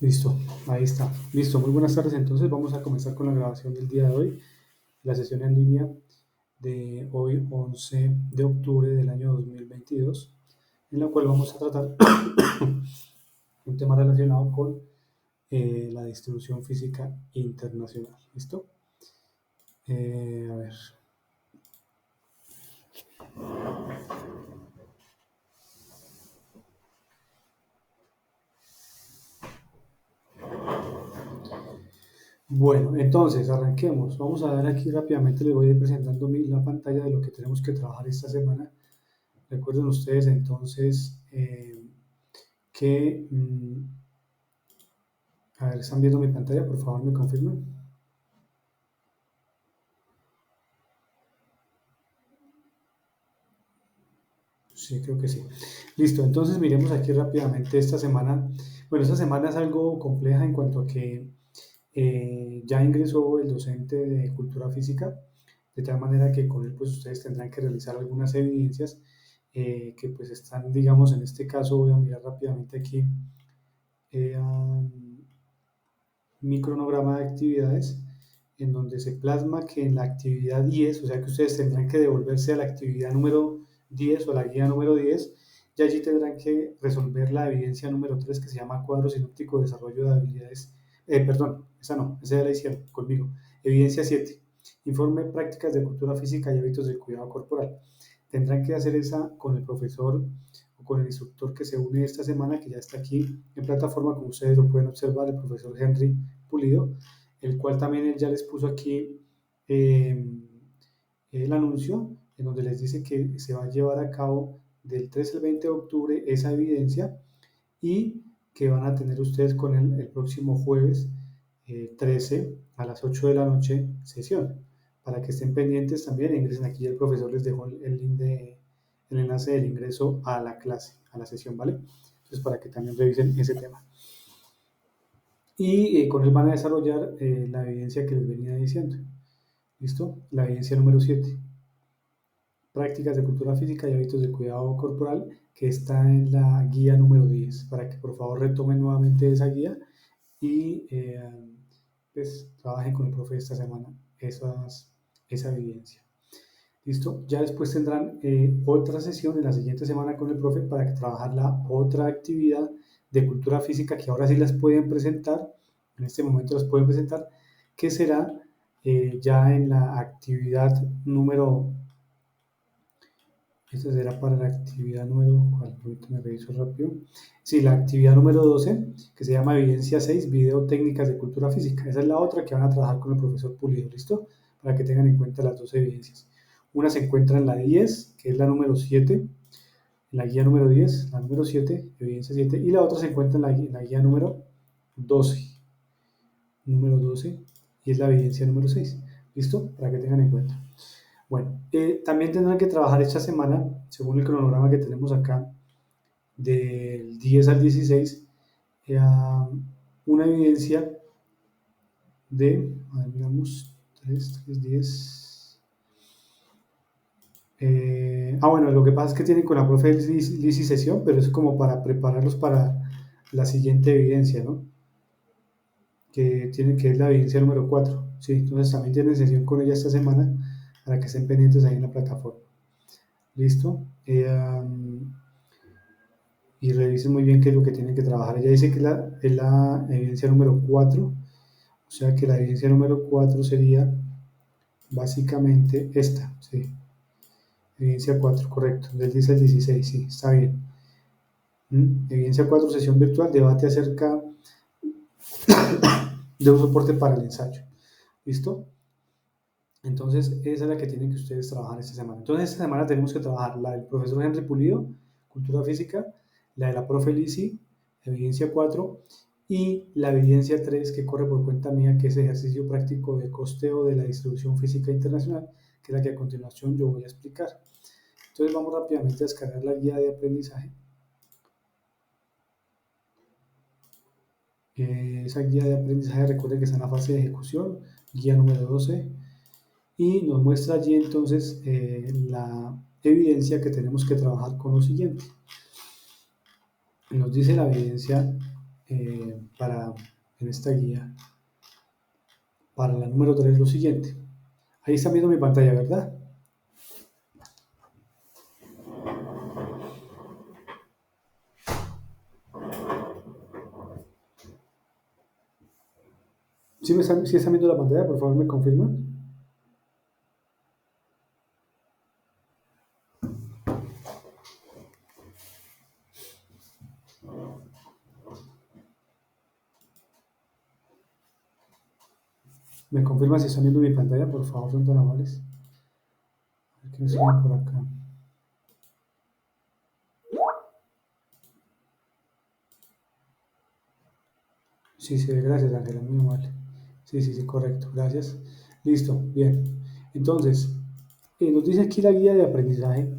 Listo, ahí está. Listo, muy buenas tardes. Entonces vamos a comenzar con la grabación del día de hoy, la sesión en línea de hoy, 11 de octubre del año 2022, en la cual vamos a tratar un tema relacionado con la distribución física internacional. ¿Listo? A ver. Bueno, entonces arranquemos. Vamos a ver aquí rápidamente, les voy a ir presentando la pantalla de lo que tenemos que trabajar esta semana. Recuerden ustedes entonces que a ver, ¿están viendo mi pantalla? Por favor, me confirman. Sí, creo que sí. Listo, entonces miremos aquí rápidamente esta semana. Bueno, esta semana es algo compleja en cuanto a que ya ingresó el docente de cultura física, de tal manera que con él pues ustedes tendrán que realizar algunas evidencias que pues están, digamos, en este caso voy a mirar rápidamente aquí mi cronograma de actividades, en donde se plasma que en la actividad 10, o sea que ustedes tendrán que devolverse a la actividad número 10 o a la guía número 10, y allí tendrán que resolver la evidencia número 3 que se llama cuadro sinóptico de desarrollo de habilidades. Perdón, esa no, esa ya la hicieron conmigo. Evidencia 7, informe prácticas de cultura física y hábitos del cuidado corporal. Tendrán que hacer esa con el profesor o con el instructor que se une esta semana, que ya está aquí en plataforma, como ustedes lo pueden observar, el profesor Henry Pulido, el cual también él ya les puso aquí eh, el anuncio en donde les dice que se va a llevar a cabo del 13 al 20 de octubre esa evidencia y que van a tener ustedes con él el próximo jueves 13 a las 8 de la noche sesión. Para que estén pendientes también, ingresen aquí, el profesor les dejó el link el enlace del ingreso a la clase, a la sesión, ¿vale? Entonces, para que también revisen ese tema. Y con él van a desarrollar la evidencia que les venía diciendo. ¿Listo? La evidencia número 7. Prácticas de cultura física y hábitos de cuidado corporal, que está en la guía número 10. Para que por favor retomen nuevamente esa guía y pues trabajen con el profe esta semana esa evidencia. ¿Listo? Ya después tendrán otra sesión en la siguiente semana con el profe para que trabajar la otra actividad de cultura física que ahora sí las pueden presentar, en este momento las pueden presentar, que será ya en la actividad número, esta será para la actividad número, ¿cuál? Me reviso rápido. Sí, la actividad número 12, que se llama Evidencia 6, Video Técnicas de Cultura Física. Esa es la otra que van a trabajar con el profesor Pulido, ¿listo? Para que tengan en cuenta las dos evidencias. Una se encuentra en la 10, que es la número 7, en la guía número 10, la número 7, evidencia 7, y la otra se encuentra en la guía número 12, y es la evidencia número 6. ¿Listo? Para que tengan en cuenta. Bueno, también tendrán que trabajar esta semana, según el cronograma que tenemos acá, del 10 al 16, eh, una evidencia de, a ver, miramos, 3, 3, 10. Bueno, lo que pasa es que tienen con la profe Liz sesión, pero es como para prepararlos para la siguiente evidencia, ¿no? Que es la evidencia número 4. Sí, entonces también tienen sesión con ella esta semana para que estén pendientes ahí en la plataforma. ¿Listo? Y revisen muy bien qué es lo que tienen que trabajar. Ella dice que es la evidencia número 4, o sea que la evidencia número 4 sería básicamente esta, sí. Evidencia 4, correcto, del 10 al 16, sí, está bien. Evidencia 4, sesión virtual, debate acerca de un soporte para el ensayo. ¿Listo? Entonces, esa es la que tienen que ustedes trabajar esta semana. Entonces, esta semana tenemos que trabajar la del profesor Henry Pulido, Cultura Física, la de la profe Lisi, Evidencia 4, y la Evidencia 3, que corre por cuenta mía, que es ejercicio práctico de costeo de la distribución física internacional, que es la que a continuación yo voy a explicar. Entonces, vamos rápidamente a descargar la guía de aprendizaje. Esa guía de aprendizaje, recuerden que está en la fase de ejecución, guía número 12, y nos muestra allí entonces la evidencia que tenemos que trabajar con lo siguiente. Nos dice la evidencia en esta guía, para la número 3, lo siguiente. Ahí está viendo mi pantalla, ¿verdad? ¿Sí están viendo la pantalla? Por favor, me confirman. ¿Me confirman si están viendo mi pantalla? Por favor, son tan amables. A ver qué me siguen por acá. Sí, sí, gracias, Ángela, muy amable. Sí, sí, sí, correcto, gracias. Listo, bien. Entonces, nos dice aquí la guía de aprendizaje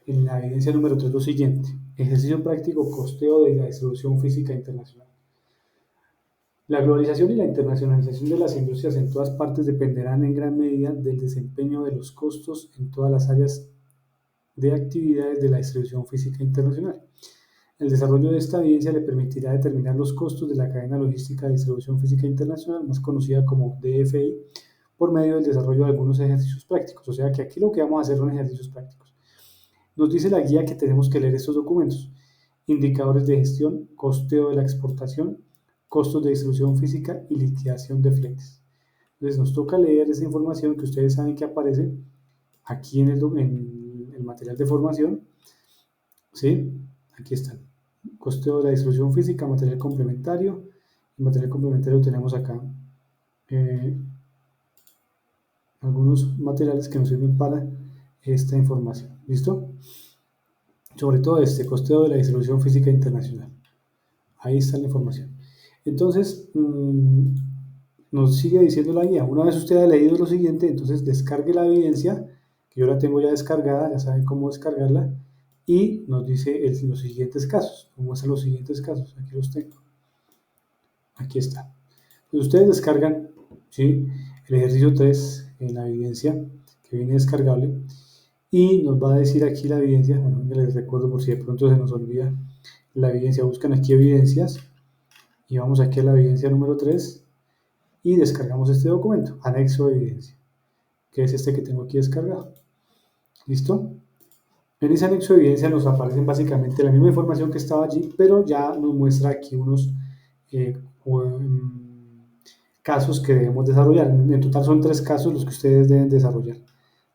en la evidencia número 3 lo siguiente. Ejercicio práctico, costeo de la distribución física internacional. La globalización y la internacionalización de las industrias en todas partes dependerán en gran medida del desempeño de los costos en todas las áreas de actividades de la distribución física internacional. El desarrollo de esta evidencia le permitirá determinar los costos de la cadena logística de distribución física internacional, más conocida como DFI, por medio del desarrollo de algunos ejercicios prácticos. O sea que aquí lo que vamos a hacer son ejercicios prácticos. Nos dice la guía que tenemos que leer estos documentos: indicadores de gestión, costeo de la exportación, costos de distribución física y liquidación de fletes. Entonces nos toca leer esa información que ustedes saben que aparece aquí en el material de formación. ¿Sí? Aquí están. Costeo de la distribución física, material complementario. El material complementario tenemos acá algunos materiales que nos sirven para esta información. ¿Listo? Sobre todo este costeo de la distribución física internacional. Ahí está la información. Entonces, nos sigue diciendo la guía. Una vez usted ha leído lo siguiente, entonces descargue la evidencia, que yo la tengo ya descargada, ya saben cómo descargarla, y nos dice los siguientes casos. ¿Cómo están los siguientes casos? Aquí los tengo. Aquí está. Pues ustedes descargan, ¿sí?, el ejercicio 3 en la evidencia, que viene descargable, y nos va a decir aquí la evidencia. Bueno, les recuerdo por si de pronto se nos olvida la evidencia. Buscan aquí evidencias y vamos aquí a la evidencia número 3 y descargamos este documento, anexo de evidencia, que es este que tengo aquí descargado. ¿Listo? En ese anexo de evidencia nos aparecen básicamente la misma información que estaba allí, pero ya nos muestra aquí unos casos que debemos desarrollar. En total son 3 casos los que ustedes deben desarrollar.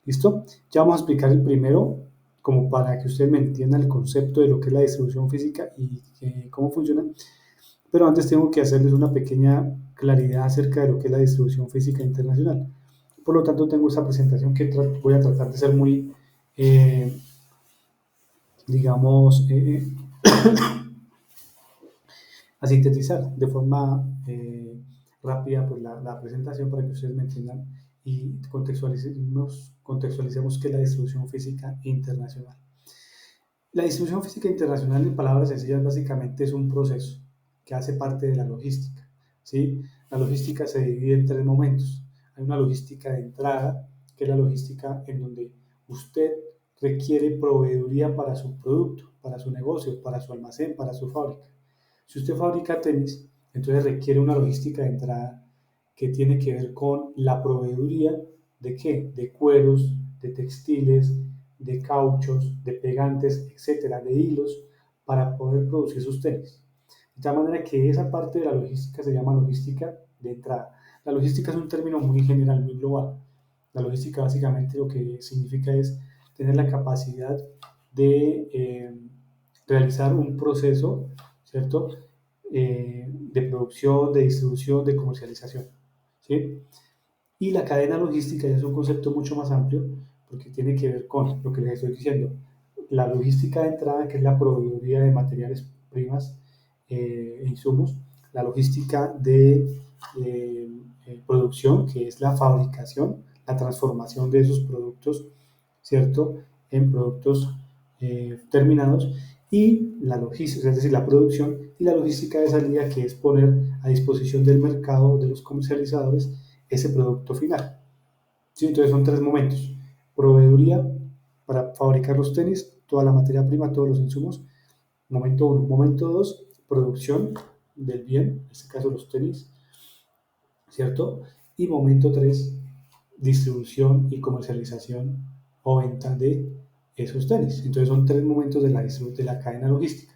¿Listo? Ya vamos a explicar el primero, como para que ustedes me entiendan el concepto de lo que es la distribución física y cómo funciona. Pero antes tengo que hacerles una pequeña claridad acerca de lo que es la distribución física internacional. Por lo tanto, tengo esta presentación que voy a tratar de ser muy, digamos, a sintetizar de forma rápida pues, la presentación para que ustedes me entiendan y contextualicemos qué es la distribución física internacional. La distribución física internacional, en palabras sencillas, básicamente es un proceso que hace parte de la logística, ¿sí? La logística se divide en 3 momentos. Hay una logística de entrada, que es la logística en donde usted requiere proveeduría para su producto, para su negocio, para su almacén, para su fábrica. Si usted fabrica tenis, entonces requiere una logística de entrada que tiene que ver con la proveeduría de ¿qué? De cueros, de textiles, de cauchos, de pegantes, etcétera, de hilos, para poder producir sus tenis. De tal manera que esa parte de la logística se llama logística de entrada. La logística es un término muy general, muy global. La logística básicamente lo que significa es tener la capacidad de realizar un proceso, ¿cierto?, de producción, de distribución, de comercialización, ¿sí? Y la cadena logística ya es un concepto mucho más amplio porque tiene que ver con lo que les estoy diciendo, la logística de entrada, que es la proveeduría de materiales primas e insumos, la logística de producción, que es la fabricación, la transformación de esos productos, ¿cierto?, en productos terminados, y la logística, es decir, la producción, y la logística de salida, que es poner a disposición del mercado, de los comercializadores, ese producto final. ¿Sí? Entonces son 3 momentos: proveeduría para fabricar los tenis, toda la materia prima, todos los insumos, momento 1. Momento 2, producción, del bien, en este caso los tenis, ¿cierto? Y momento 3, distribución y comercialización o venta de esos tenis. Entonces son 3 momentos de la cadena logística.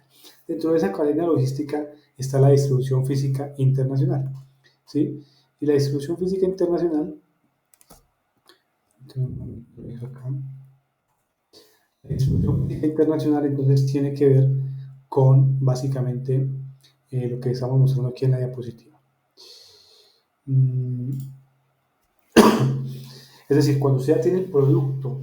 Dentro de esa cadena logística está la distribución física internacional, ¿sí? Y la distribución física internacional, la distribución física internacional entonces tiene que ver con básicamente lo que estamos mostrando aquí en la diapositiva. Es decir, cuando usted ya tiene el producto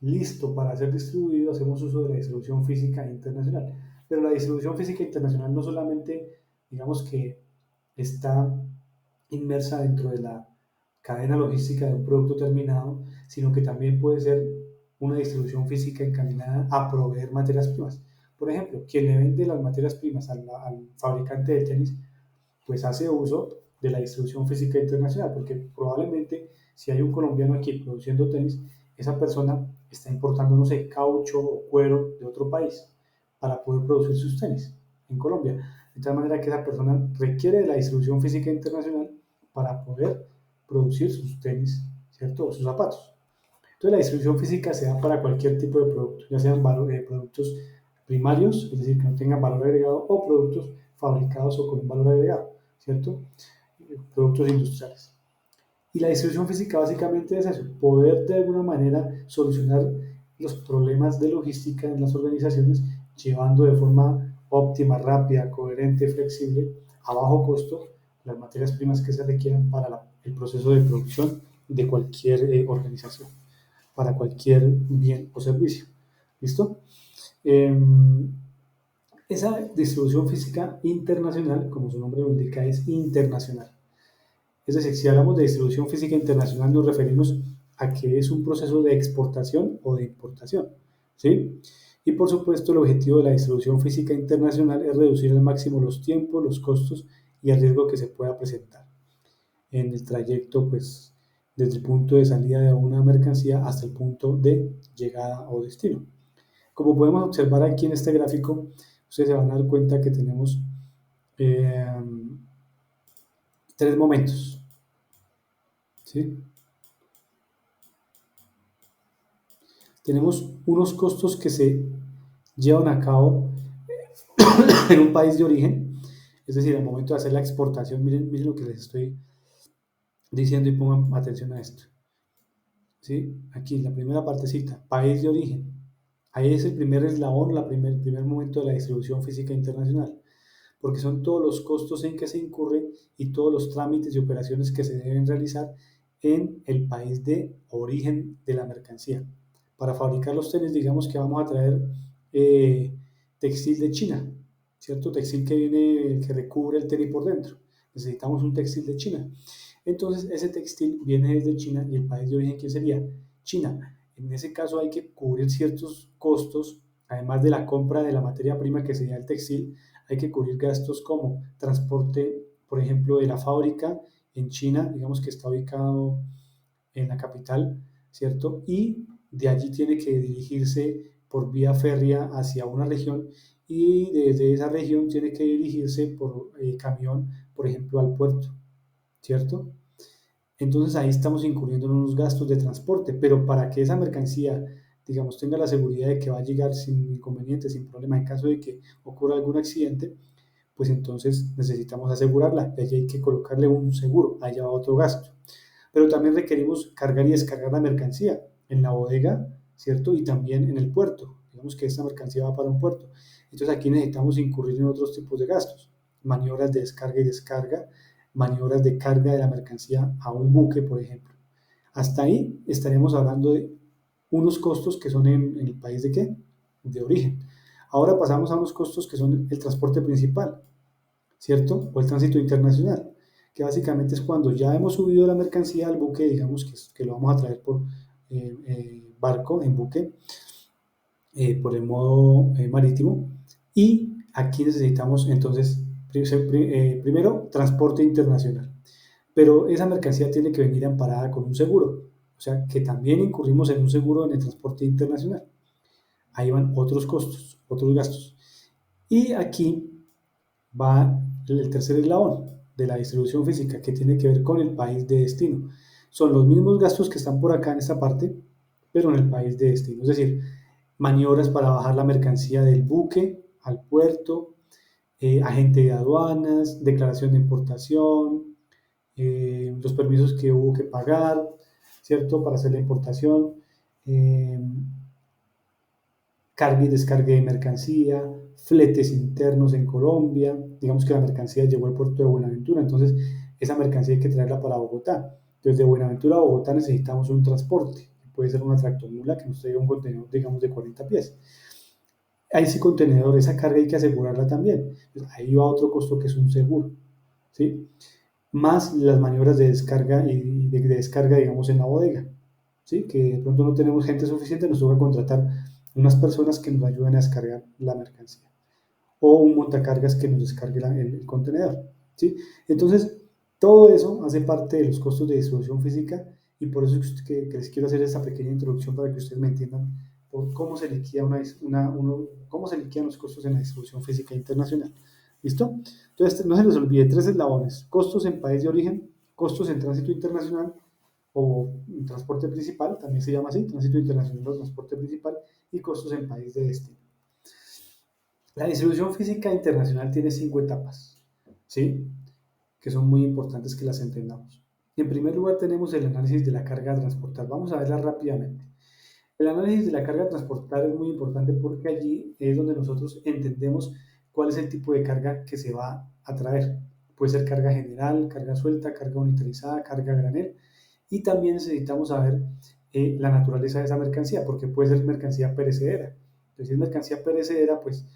listo para ser distribuido, hacemos uso de la distribución física internacional. Pero la distribución física internacional no solamente, digamos que está inmersa dentro de la cadena logística de un producto terminado, sino que también puede ser una distribución física encaminada a proveer materias primas. Por ejemplo, quien le vende las materias primas al fabricante de tenis, pues hace uso de la distribución física internacional, porque probablemente si hay un colombiano aquí produciendo tenis, esa persona está importando, no sé, caucho o cuero de otro país para poder producir sus tenis en Colombia. De tal manera que esa persona requiere de la distribución física internacional para poder producir sus tenis, ¿cierto? O sus zapatos. Entonces la distribución física se da para cualquier tipo de producto, ya sean productos primarios, es decir, que no tengan valor agregado, o productos fabricados o con un valor agregado, ¿cierto? Productos industriales. Y la distribución física básicamente es eso, poder de alguna manera solucionar los problemas de logística en las organizaciones, llevando de forma óptima, rápida, coherente, flexible, a bajo costo, las materias primas que se requieran para el proceso de producción de cualquier organización, para cualquier bien o servicio. ¿Listo? Esa distribución física internacional, como su nombre lo indica, es internacional. Es decir, si hablamos de distribución física internacional, nos referimos a que es un proceso de exportación o de importación, ¿sí? Y por supuesto, el objetivo de la distribución física internacional es reducir al máximo los tiempos, los costos y el riesgo que se pueda presentar en el trayecto, pues, desde el punto de salida de una mercancía hasta el punto de llegada o destino. Como podemos observar aquí en este gráfico, ustedes se van a dar cuenta que tenemos eh, 3 momentos, ¿sí? Tenemos unos costos que se llevan a cabo en un país de origen, es decir, al momento de hacer la exportación, miren lo que les estoy diciendo y pongan atención a esto. ¿Sí? Aquí, la primera partecita, país de origen. Ahí es el primer eslabón, el primer momento de la distribución física internacional, porque son todos los costos en que se incurre y todos los trámites y operaciones que se deben realizar en el país de origen de la mercancía. Para fabricar los tenis, digamos que vamos a traer textil de China, ¿cierto? Textil que recubre el tenis por dentro. Necesitamos un textil de China. Entonces, ese textil viene desde China y el país de origen, ¿quién sería? China. En ese caso hay que cubrir ciertos costos, además de la compra de la materia prima que sería el textil, hay que cubrir gastos como transporte, por ejemplo, de la fábrica en China, digamos que está ubicado en la capital, ¿cierto? Y de allí tiene que dirigirse por vía férrea hacia una región y desde esa región tiene que dirigirse por camión, por ejemplo, al puerto, ¿cierto? Entonces ahí estamos incurriendo en unos gastos de transporte, pero para que esa mercancía, digamos, tenga la seguridad de que va a llegar sin inconveniente, sin problema, en caso de que ocurra algún accidente, pues entonces necesitamos asegurarla y allí hay que colocarle un seguro, allá va otro gasto. Pero también requerimos cargar y descargar la mercancía en la bodega, ¿cierto? Y también en el puerto. Digamos que esta mercancía va para un puerto. Entonces aquí necesitamos incurrir en otros tipos de gastos, maniobras de descarga y descarga, maniobras de carga de la mercancía a un buque, por ejemplo. Hasta ahí estaremos hablando de unos costos que son en el país de qué? De origen. Ahora pasamos a unos costos que son el transporte principal, ¿cierto? O el tránsito internacional, que básicamente es cuando ya hemos subido la mercancía al buque, digamos que lo vamos a traer por barco, en buque, por el modo marítimo, y aquí necesitamos entonces, primero, transporte internacional, pero esa mercancía tiene que venir amparada con un seguro, o sea que también incurrimos en un seguro en el transporte internacional. Ahí van otros costos, otros gastos. Y aquí va el tercer eslabón de la distribución física, que tiene que ver con el país de destino. Son los mismos gastos que están por acá en esta parte, pero en el país de destino. Es decir, maniobras para bajar la mercancía del buque al puerto, agente de aduanas, declaración de importación, los permisos que hubo que pagar, ¿cierto? Para hacer la importación, eh, carga y descarga de mercancía, fletes internos en Colombia, digamos que la mercancía llegó al puerto de Buenaventura, entonces esa mercancía hay que traerla para Bogotá. Entonces de Buenaventura a Bogotá necesitamos un transporte, puede ser una tractomula que nos traiga un contenedor, digamos, de 40 pies. A ese contenedor, esa carga hay que asegurarla también. Entonces, ahí va otro costo que es un seguro, ¿sí? Más las maniobras de descarga y de descarga, digamos, en la bodega, ¿sí? Que de pronto no tenemos gente suficiente, nos toca contratar unas personas que nos ayuden a descargar la mercancía o un montacargas que nos descargue el contenedor, ¿sí? Entonces, todo eso hace parte de los costos de distribución física y por eso es que les quiero hacer esta pequeña introducción para que ustedes me entiendan por cómo se liquida cómo se liquidan los costos en la distribución física internacional. ¿Listo? Entonces, no se les olvide tres eslabones: costos en país de origen, costos en tránsito internacional o transporte principal, también se llama así, tránsito internacional o transporte principal, y costos en país de destino. La distribución física internacional tiene 5 etapas, ¿sí? Que son muy importantes que las entendamos. En primer lugar tenemos el análisis de la carga a transportar. Vamos a verla rápidamente. El análisis de la carga a transportar es muy importante porque allí es donde nosotros entendemos cuál es el tipo de carga que se va a traer. Puede ser carga general, carga suelta, carga unitarizada, carga granel. Y también necesitamos saber la naturaleza de esa mercancía, porque puede ser mercancía perecedera. Entonces, si es mercancía perecedera, pues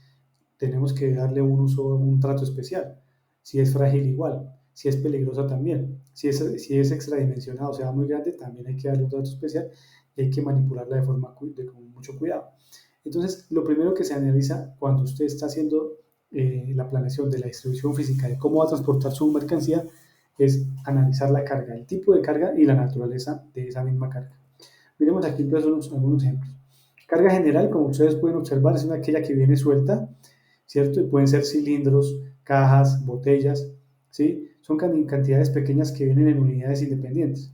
tenemos que darle un uso, un trato especial. Si es frágil, igual. Si es peligrosa, también. Si es extradimensionada, o sea, muy grande, también hay que darle un trato especial y hay que manipularla de forma con mucho cuidado. Entonces, lo primero que se analiza cuando usted está haciendo la planeación de la distribución física de cómo va a transportar su mercancía es analizar la carga, el tipo de carga y la naturaleza de esa misma carga. Miremos aquí entonces algunos ejemplos. Carga general, como ustedes pueden observar, es una aquella que viene suelta, ¿cierto? Y pueden ser cilindros, cajas, botellas, ¿sí? Son cantidades pequeñas que vienen en unidades independientes.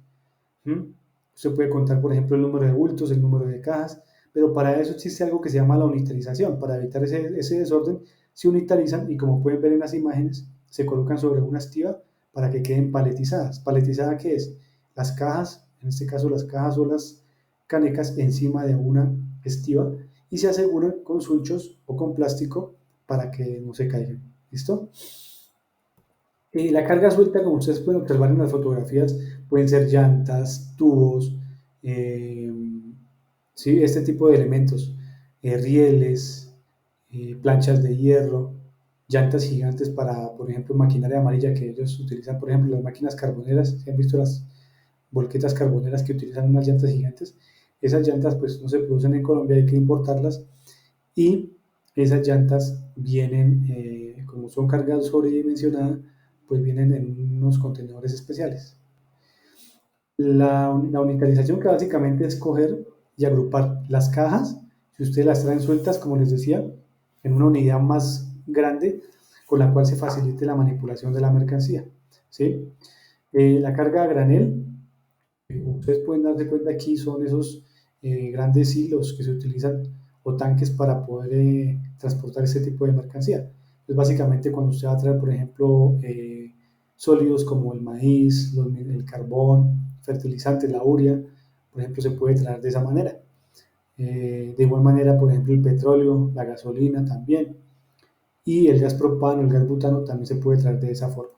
¿Mm? Usted puede contar, por ejemplo, el número de bultos, el número de cajas, pero para eso existe algo que se llama la unitarización. Para evitar ese desorden, se unitarizan y, como pueden ver en las imágenes, se colocan sobre una estiva para que queden paletizadas. ¿Paletisada qué es? Las cajas, en este caso las cajas o las canecas, encima de una estiva y se aseguran con sunchos o con plástico para que no se caigan. ¿Listo? La carga suelta, como ustedes pueden observar en las fotografías, pueden ser llantas, tubos, eh, ¿sí? Este tipo de elementos, rieles, planchas de hierro, llantas gigantes para, por ejemplo, maquinaria amarilla que ellos utilizan, por ejemplo, las máquinas carboneras. ¿Se han visto las volquetas carboneras que utilizan unas llantas gigantes? Esas llantas pues no se producen en Colombia, hay que importarlas y esas llantas vienen, como son cargas sobredimensionadas, pues vienen en unos contenedores especiales. La unitarización, que básicamente es coger y agrupar las cajas, si ustedes las traen sueltas, como les decía, en una unidad más grande con la cual se facilite la manipulación de la mercancía, ¿sí? La carga a granel, ustedes pueden darse cuenta aquí, son esos grandes hilos que se utilizan o tanques para poder transportar este tipo de mercancía. Pues básicamente cuando usted va a traer, por ejemplo, sólidos como el maíz, el carbón, fertilizantes, la urea, por ejemplo, se puede traer de esa manera. De igual manera, por ejemplo, el petróleo, la gasolina también, y el gas propano, el gas butano también se puede traer de esa forma.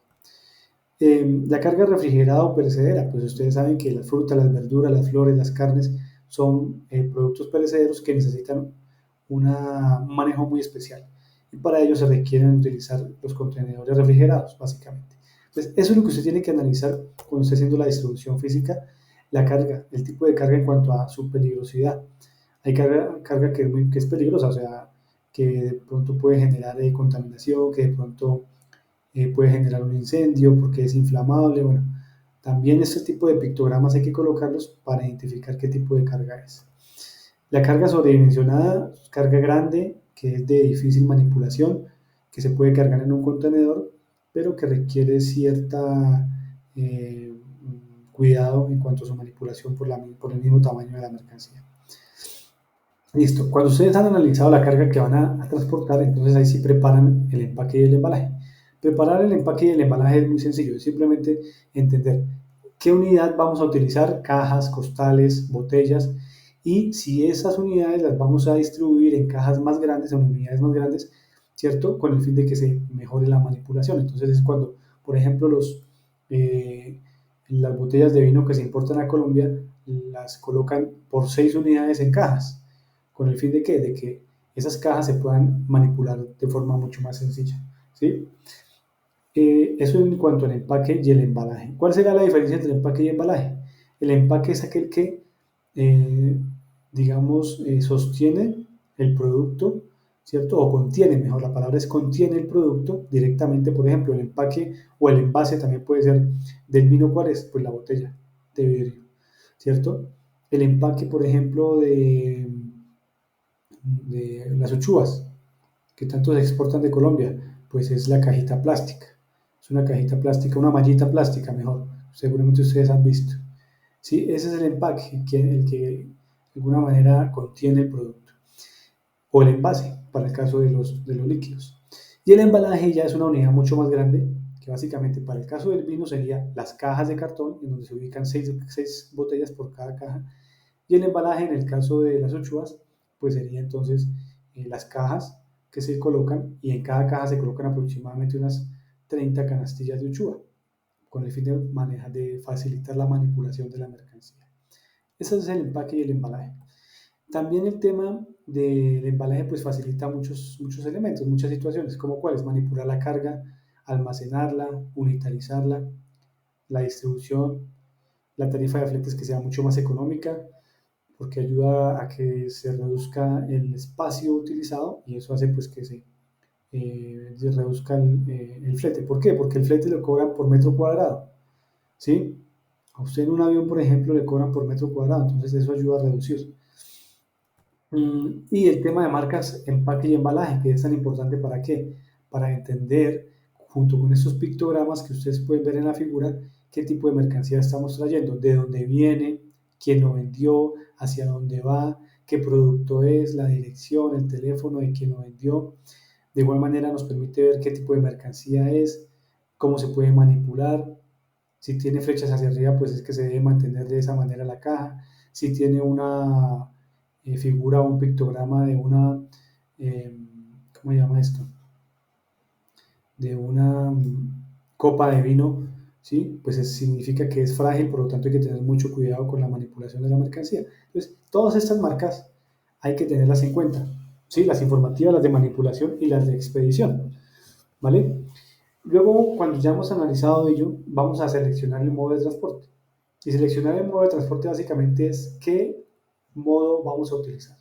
La carga refrigerada o perecedera, pues ustedes saben que las frutas, las verduras, las flores, las carnes son productos perecederos que necesitan un manejo muy especial y para ello se requieren utilizar los contenedores refrigerados, básicamente. Entonces, eso es lo que usted tiene que analizar cuando esté haciendo la distribución física, la carga, el tipo de carga en cuanto a su peligrosidad. Hay carga que es peligrosa, o sea, que de pronto puede generar contaminación, que de pronto puede generar un incendio porque es inflamable. Bueno, también este tipo de pictogramas hay que colocarlos para identificar qué tipo de carga es. La carga sobredimensionada, carga grande, que es de difícil manipulación, que se puede cargar en un contenedor, pero que requiere cierta cuidado en cuanto a su manipulación por el mismo tamaño de la mercancía. Listo, cuando ustedes han analizado la carga que van a transportar, entonces ahí sí preparan el empaque y el embalaje. Preparar el empaque y el embalaje es muy sencillo, es simplemente entender qué unidad vamos a utilizar, cajas, costales, botellas, y si esas unidades las vamos a distribuir en cajas más grandes, en unidades más grandes, ¿cierto? Con el fin de que se mejore la manipulación. Entonces es cuando, por ejemplo, las botellas de vino que se importan a Colombia las colocan por 6 unidades en cajas. ¿Con el fin de qué? De que esas cajas se puedan manipular de forma mucho más sencilla, ¿sí? Eso en cuanto al empaque y el embalaje. ¿Cuál será la diferencia entre empaque y embalaje? El empaque es aquel que, eh, digamos, sostiene el producto, ¿cierto? O contiene, mejor la palabra es contiene el producto directamente, por ejemplo, el empaque o el envase también puede ser del vino, ¿cuál es? Pues la botella de vidrio, ¿cierto? El empaque, por ejemplo, de las uchuvas, que tanto se exportan de Colombia, pues es la cajita plástica. Es una cajita plástica, una mallita plástica mejor, seguramente ustedes han visto. ¿Sí? Ese es el empaque, el que de alguna manera contiene el producto. O el envase, para el caso de los líquidos. Y el embalaje ya es una unidad mucho más grande, que básicamente para el caso del vino sería las cajas de cartón, en donde se ubican 6 botellas por cada caja, y el embalaje, en el caso de las uchuvas, pues sería entonces las cajas que se colocan y en cada caja se colocan aproximadamente unas 30 canastillas de uchuva con el fin de facilitar la manipulación de la mercancía. Ese es el empaque y el embalaje. También el tema del embalaje pues facilita muchos elementos, muchas situaciones, como cuáles, manipular la carga, almacenarla, unitarizarla, la distribución, la tarifa de fletes que sea mucho más económica, porque ayuda a que se reduzca el espacio utilizado y eso hace pues que se reduzca el flete. ¿Por qué? Porque el flete lo cobran por metro cuadrado, ¿sí? A usted en un avión, por ejemplo, le cobran por metro cuadrado, entonces eso ayuda a reducir. Y el tema de marcas, empaque y embalaje, que es tan importante para qué? Para entender, junto con estos pictogramas que ustedes pueden ver en la figura, qué tipo de mercancía estamos trayendo, de dónde viene, quién lo vendió, hacia dónde va, qué producto es, la dirección, el teléfono de quien lo vendió. De igual manera nos permite ver qué tipo de mercancía es, cómo se puede manipular. Si tiene flechas hacia arriba, pues es que se debe mantener de esa manera la caja. Si tiene una figura o un pictograma de una, eh, ¿cómo se llama esto? De una copa de vino, ¿sí? Pues significa que es frágil, por lo tanto hay que tener mucho cuidado con la manipulación de la mercancía. Entonces, todas estas marcas hay que tenerlas en cuenta, ¿sí? Las informativas, las de manipulación y las de expedición, ¿vale? Luego, cuando ya hemos analizado ello, vamos a seleccionar el modo de transporte. Y seleccionar el modo de transporte básicamente es qué modo vamos a utilizar,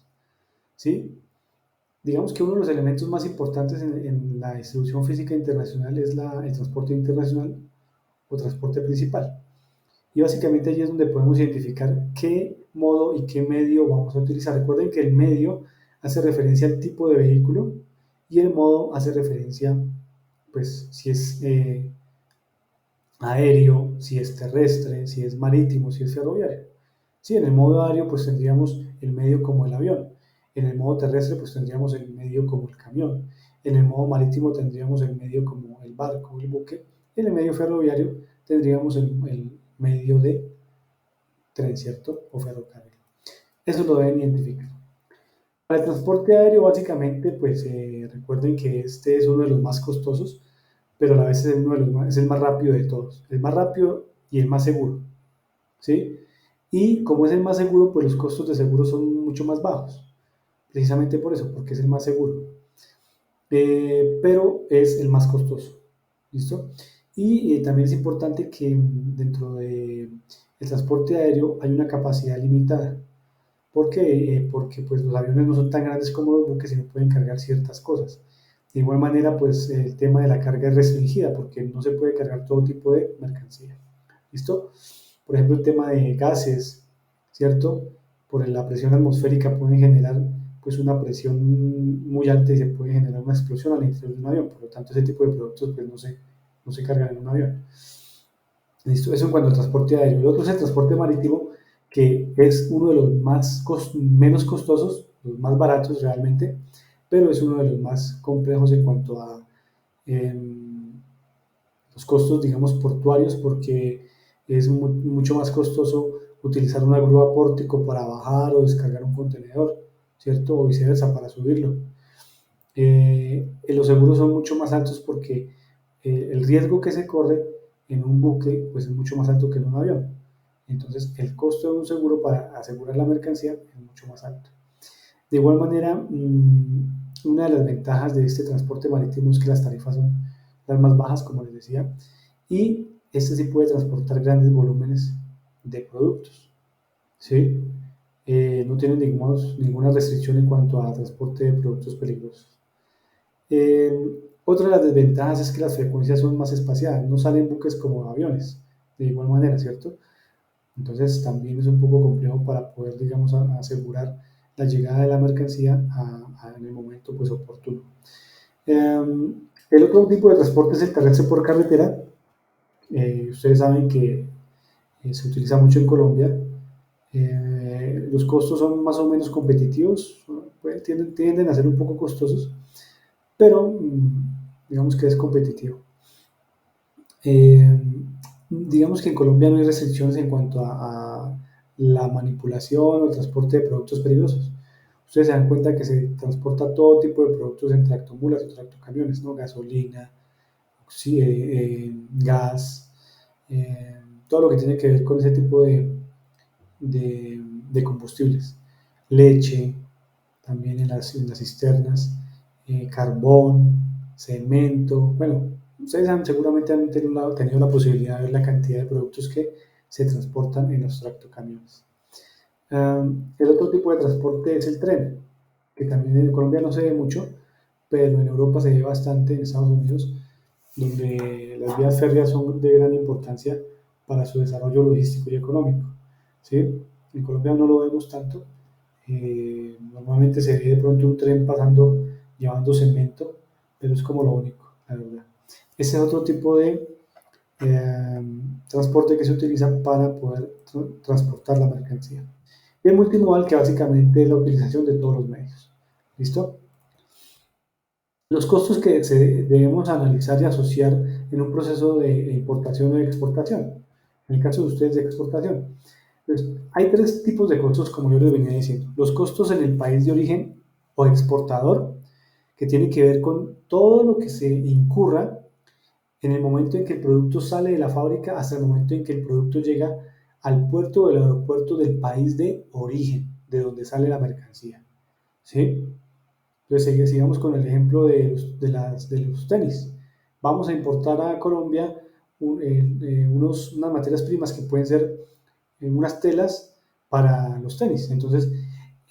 ¿sí? Digamos que uno de los elementos más importantes en la distribución física internacional es el transporte internacional o transporte principal. Y básicamente allí es donde podemos identificar qué modo y qué medio vamos a utilizar. Recuerden que el medio hace referencia al tipo de vehículo y el modo hace referencia, pues, si es aéreo, si es terrestre, si es marítimo, si es ferroviario. Sí, en el modo aéreo pues tendríamos el medio como el avión, en el modo terrestre pues tendríamos el medio como el camión, en el modo marítimo tendríamos el medio como el barco, el buque, y en el medio ferroviario tendríamos el medio de tren, ¿cierto? O ferrocarril. Eso lo deben identificar. Para el transporte aéreo básicamente pues recuerden que este es uno de los más costosos, pero a la vez es, uno de los más, es el más rápido de todos, el más rápido y el más seguro, ¿sí? Y como es el más seguro, pues los costos de seguro son mucho más bajos, precisamente por eso, porque es el más seguro, pero es el más costoso, ¿listo? Y también es importante que dentro del transporte aéreo hay una capacidad limitada. ¿Por qué? Porque pues, los aviones no son tan grandes como los buques y no pueden cargar ciertas cosas. De igual manera, pues el tema de la carga es restringida porque no se puede cargar todo tipo de mercancía. ¿Listo? Por ejemplo, el tema de gases, ¿cierto? Por la presión atmosférica pueden generar pues una presión muy alta y se puede generar una explosión al interior de un avión. Por lo tanto, ese tipo de productos pues no se cargan en un avión. ¿Listo? Eso en cuanto al transporte aéreo. El otro es el transporte marítimo, que es uno de los menos costosos, los más baratos realmente, pero es uno de los más complejos en cuanto a los costos, digamos, portuarios, porque es mucho más costoso utilizar una grúa pórtico para bajar o descargar un contenedor, ¿cierto? O viceversa, para subirlo. Los seguros son mucho más altos porque el riesgo que se corre en un buque pues es mucho más alto que en un avión. Entonces el costo de un seguro para asegurar la mercancía es mucho más alto. De igual manera, una de las ventajas de este transporte marítimo es que las tarifas son las más bajas, como les decía, y este sí puede transportar grandes volúmenes de productos, ¿sí? No tienen ninguna restricción en cuanto a transporte de productos peligrosos. Otra de las desventajas es que las frecuencias son más espaciadas, no salen buques como aviones, de igual manera, ¿cierto? Entonces también es un poco complejo para poder, digamos, asegurar la llegada de la mercancía en el momento pues, oportuno. El otro tipo de transporte es el terrestre por carretera. Ustedes saben que se utiliza mucho en Colombia. Los costos son más o menos competitivos, tienden a ser un poco costosos, pero digamos que es competitivo. Digamos que en Colombia no hay restricciones en cuanto a la manipulación o el transporte de productos peligrosos. Ustedes se dan cuenta que se transporta todo tipo de productos en tractomulas o tractocamiones, ¿no? Gasolina, gas, todo lo que tiene que ver con ese tipo de, de combustibles. Leche, también en las cisternas, carbón, cemento. Bueno, ustedes seguramente han tenido la posibilidad de ver la cantidad de productos que se transportan en los tractocamiones. El otro tipo de transporte es el tren, que también en Colombia no se ve mucho, pero en Europa se ve bastante, en Estados Unidos, donde las vías férreas son de gran importancia para su desarrollo logístico y económico. ¿Sí? En Colombia no lo vemos tanto. Normalmente se ve de pronto un tren pasando llevando cemento, pero es como lo único, la verdad. Ese es otro tipo de transporte que se utiliza para poder transportar la mercancía. Y el multimodal, que básicamente es la utilización de todos los medios. ¿Listo? Los costos que debemos analizar y asociar en un proceso de importación o de exportación. En el caso de ustedes de exportación. Entonces, hay tres tipos de costos, como yo les venía diciendo. Los costos en el país de origen o exportador, que tienen que ver con todo lo que se incurra en el momento en que el producto sale de la fábrica hasta el momento en que el producto llega al puerto o al aeropuerto del país de origen, de donde sale la mercancía. ¿Sí? Entonces, sigamos con el ejemplo de los tenis. Vamos a importar a Colombia unas materias primas que pueden ser unas telas para los tenis. Entonces,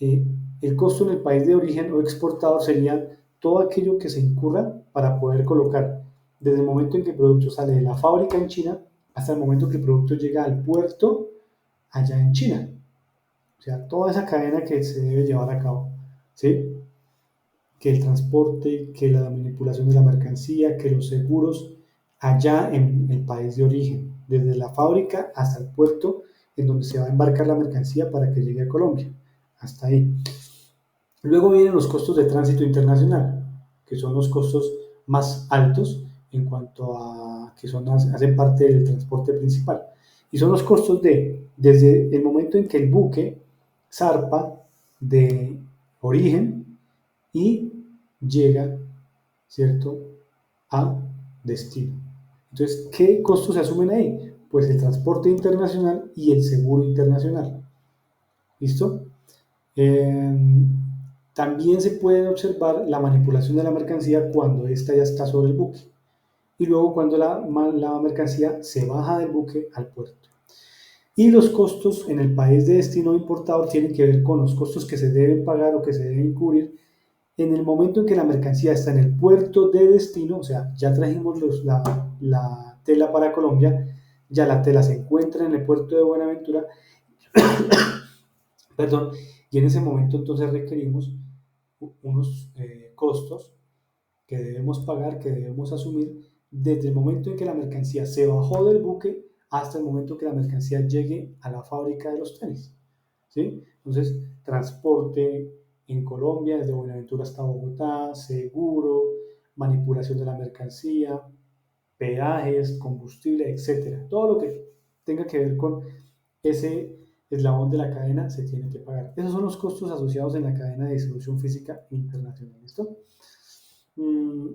eh, el costo en el país de origen o exportador sería todo aquello que se incurra para poder colocar desde el momento en que el producto sale de la fábrica en China hasta el momento que el producto llega al puerto allá en China. O sea, toda esa cadena que se debe llevar a cabo. ¿Sí? Que el transporte, que la manipulación de la mercancía, que los seguros allá en el país de origen, desde la fábrica hasta el puerto en donde se va a embarcar la mercancía para que llegue a Colombia. Hasta ahí. Luego vienen los costos de tránsito internacional, que son los costos más altos en cuanto a que hacen parte del transporte principal. Y son los costos desde el momento en que el buque zarpa de origen y llega, ¿cierto?, a destino. Entonces, ¿qué costos se asumen ahí? Pues el transporte internacional y el seguro internacional. ¿Listo? Eh, También se puede observar la manipulación de la mercancía cuando ésta ya está sobre el buque y luego cuando la mercancía se baja del buque al puerto. Y los costos en el país de destino importador tienen que ver con los costos que se deben pagar o que se deben cubrir en el momento en que la mercancía está en el puerto de destino, o sea, ya trajimos la tela para Colombia, ya la tela se encuentra en el puerto de Buenaventura, perdón, y en ese momento entonces requerimos unos costos que debemos pagar, que debemos asumir desde el momento en que la mercancía se bajó del buque hasta el momento que la mercancía llegue a la fábrica de los tenis. ¿Sí? Entonces, transporte en Colombia, desde Buenaventura hasta Bogotá, seguro, manipulación de la mercancía, peajes, combustible, etcétera. Todo lo que tenga que ver con ese eslabón de la cadena se tiene que pagar. Esos son los costos asociados en la cadena de distribución física internacional. ¿Listo? Mm,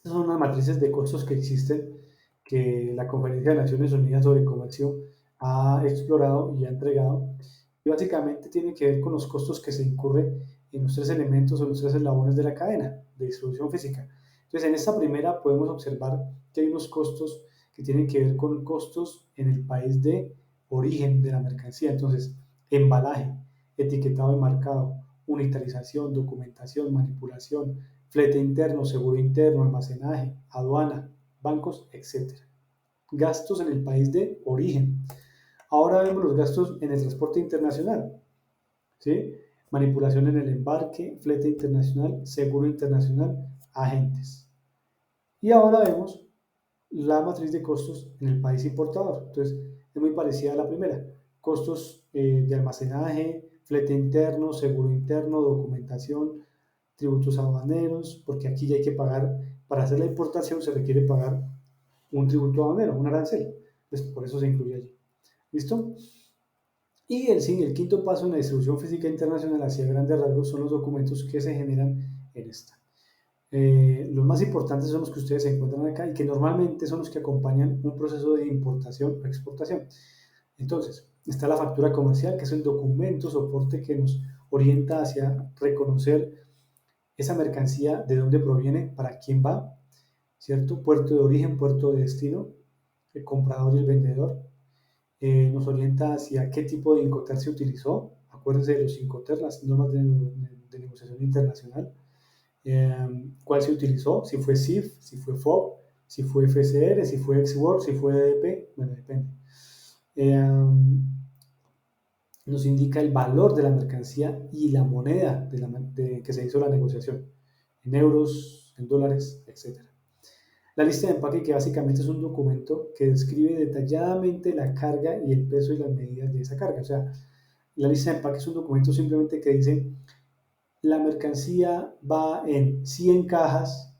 Esas son las matrices de costos que existen que la Conferencia de Naciones Unidas sobre Comercio ha explorado y ha entregado. Y básicamente tiene que ver con los costos que se incurren en los tres elementos o los tres eslabones de la cadena de distribución física. Entonces, en esta primera podemos observar que hay unos costos que tienen que ver con costos en el país de origen de la mercancía. Entonces, embalaje, etiquetado y marcado, unitarización, documentación, manipulación, flete interno, seguro interno, almacenaje, aduana, bancos, etc. Gastos en el país de origen. Ahora vemos los gastos en el transporte internacional. ¿Sí? Manipulación en el embarque, flete internacional, seguro internacional, agentes. Y ahora vemos la matriz de costos en el país importador. Entonces, es muy parecida a la primera. Costos de almacenaje, flete interno, seguro interno, documentación, tributos aduaneros, porque aquí ya hay que pagar, para hacer la importación se requiere pagar un tributo aduanero, un arancel. Pues por eso se incluye allí. ¿Listo? Y el quinto paso en la distribución física internacional hacia grandes rasgos son los documentos que se generan en esta. Los más importantes son los que ustedes encuentran acá y que normalmente son los que acompañan un proceso de importación o exportación. Entonces, está la factura comercial, que es el documento, soporte que nos orienta hacia reconocer esa mercancía, de dónde proviene, para quién va, ¿cierto? Puerto de origen, puerto de destino, el comprador y el vendedor. Nos orienta hacia qué tipo de Incoterm se utilizó. Acuérdense de los Incoterm, las normas de negociación internacional. Cuál se utilizó, si fue CIF, si fue FOB, si fue FCR, si fue XWORD, si fue DDP, bueno, depende. Nos indica el valor de la mercancía y la moneda que se hizo la negociación, en euros, en dólares, etc. La lista de empaque, que básicamente es un documento que describe detalladamente la carga y el peso y las medidas de esa carga. O sea, la lista de empaque es un documento simplemente que dice, la mercancía va en 100 cajas,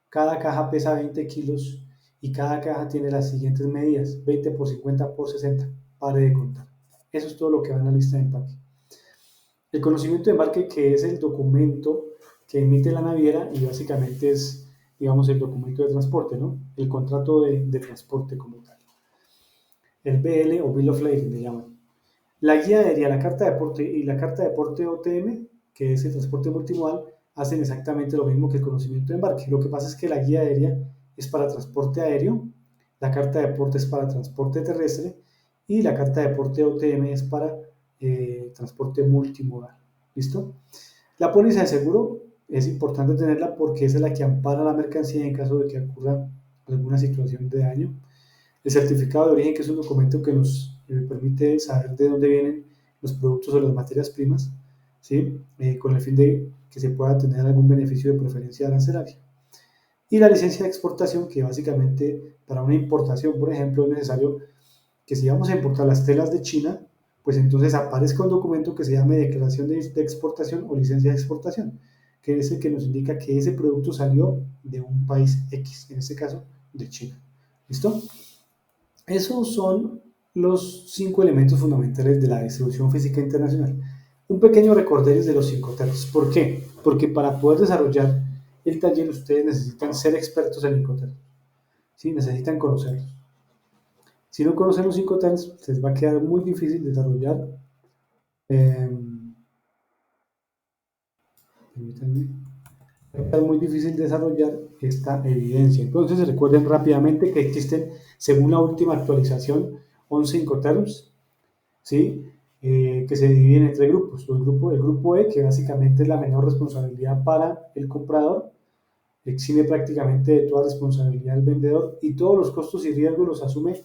cada caja pesa 20 kilos y cada caja tiene las siguientes medidas, 20 por 50 por 60, pare de contar. Eso es todo lo que va en la lista de empaque. El conocimiento de embarque, que es el documento que emite la naviera y básicamente es, digamos, el documento de transporte, ¿no? El contrato de transporte como tal. El BL o Bill of Lading le llaman. La guía aérea, la carta de porte y la carta de porte OTM, que es el transporte multimodal, hacen exactamente lo mismo que el conocimiento de embarque. Lo que pasa es que la guía aérea es para transporte aéreo, la carta de porte es para transporte terrestre y la carta de porte OTM es para transporte multimodal. ¿Listo? La póliza de seguro es importante tenerla porque esa es la que ampara la mercancía en caso de que ocurra alguna situación de daño. El certificado de origen, que es un documento que nos permite saber de dónde vienen los productos o las materias primas, ¿sí? Con el fin de que se pueda tener algún beneficio de preferencia arancelaria. Y la licencia de exportación, que básicamente para una importación, por ejemplo, es necesario que si vamos a importar las telas de China, pues entonces aparezca un documento que se llame declaración de exportación o licencia de exportación, que es el que nos indica que ese producto salió de un país X, en este caso de China. ¿Listo? Esos son los 5 elementos fundamentales de la distribución física internacional. Un pequeño recorderis de los 5 Terms. ¿Por qué? Porque para poder desarrollar el taller ustedes necesitan ser expertos en Incoterms. ¿Sí? Necesitan conocerlos. Si no conocen los 5 Terms, les va a quedar muy difícil desarrollar. Permítanme. Va a quedar muy difícil desarrollar esta evidencia. Entonces recuerden rápidamente que existen, según la última actualización, 11 Incoterms, ¿sí? Que se dividen entre grupos. El grupo E, que básicamente es la menor responsabilidad para el comprador, exime prácticamente de toda responsabilidad del vendedor y todos los costos y riesgos los asume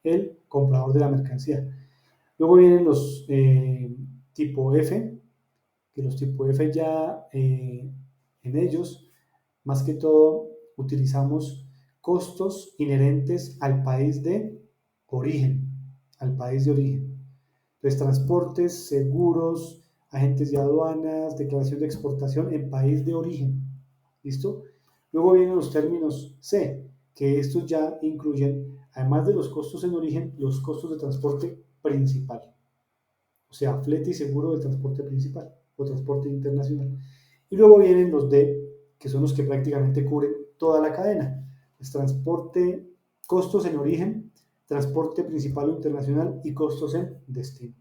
el comprador de la mercancía. Luego vienen los tipo F, que los tipo F ya en ellos, más que todo, utilizamos costos inherentes al país de origen, al país de origen. Entonces, transportes, seguros, agentes de aduanas, declaración de exportación en país de origen. ¿Listo? Luego vienen los términos C, que estos ya incluyen, además de los costos en origen, los costos de transporte principal. O sea, flete y seguro del transporte principal o transporte internacional. Y luego vienen los D, que son los que prácticamente cubren toda la cadena. Es transporte, costos en origen, transporte principal o internacional y costos en destino.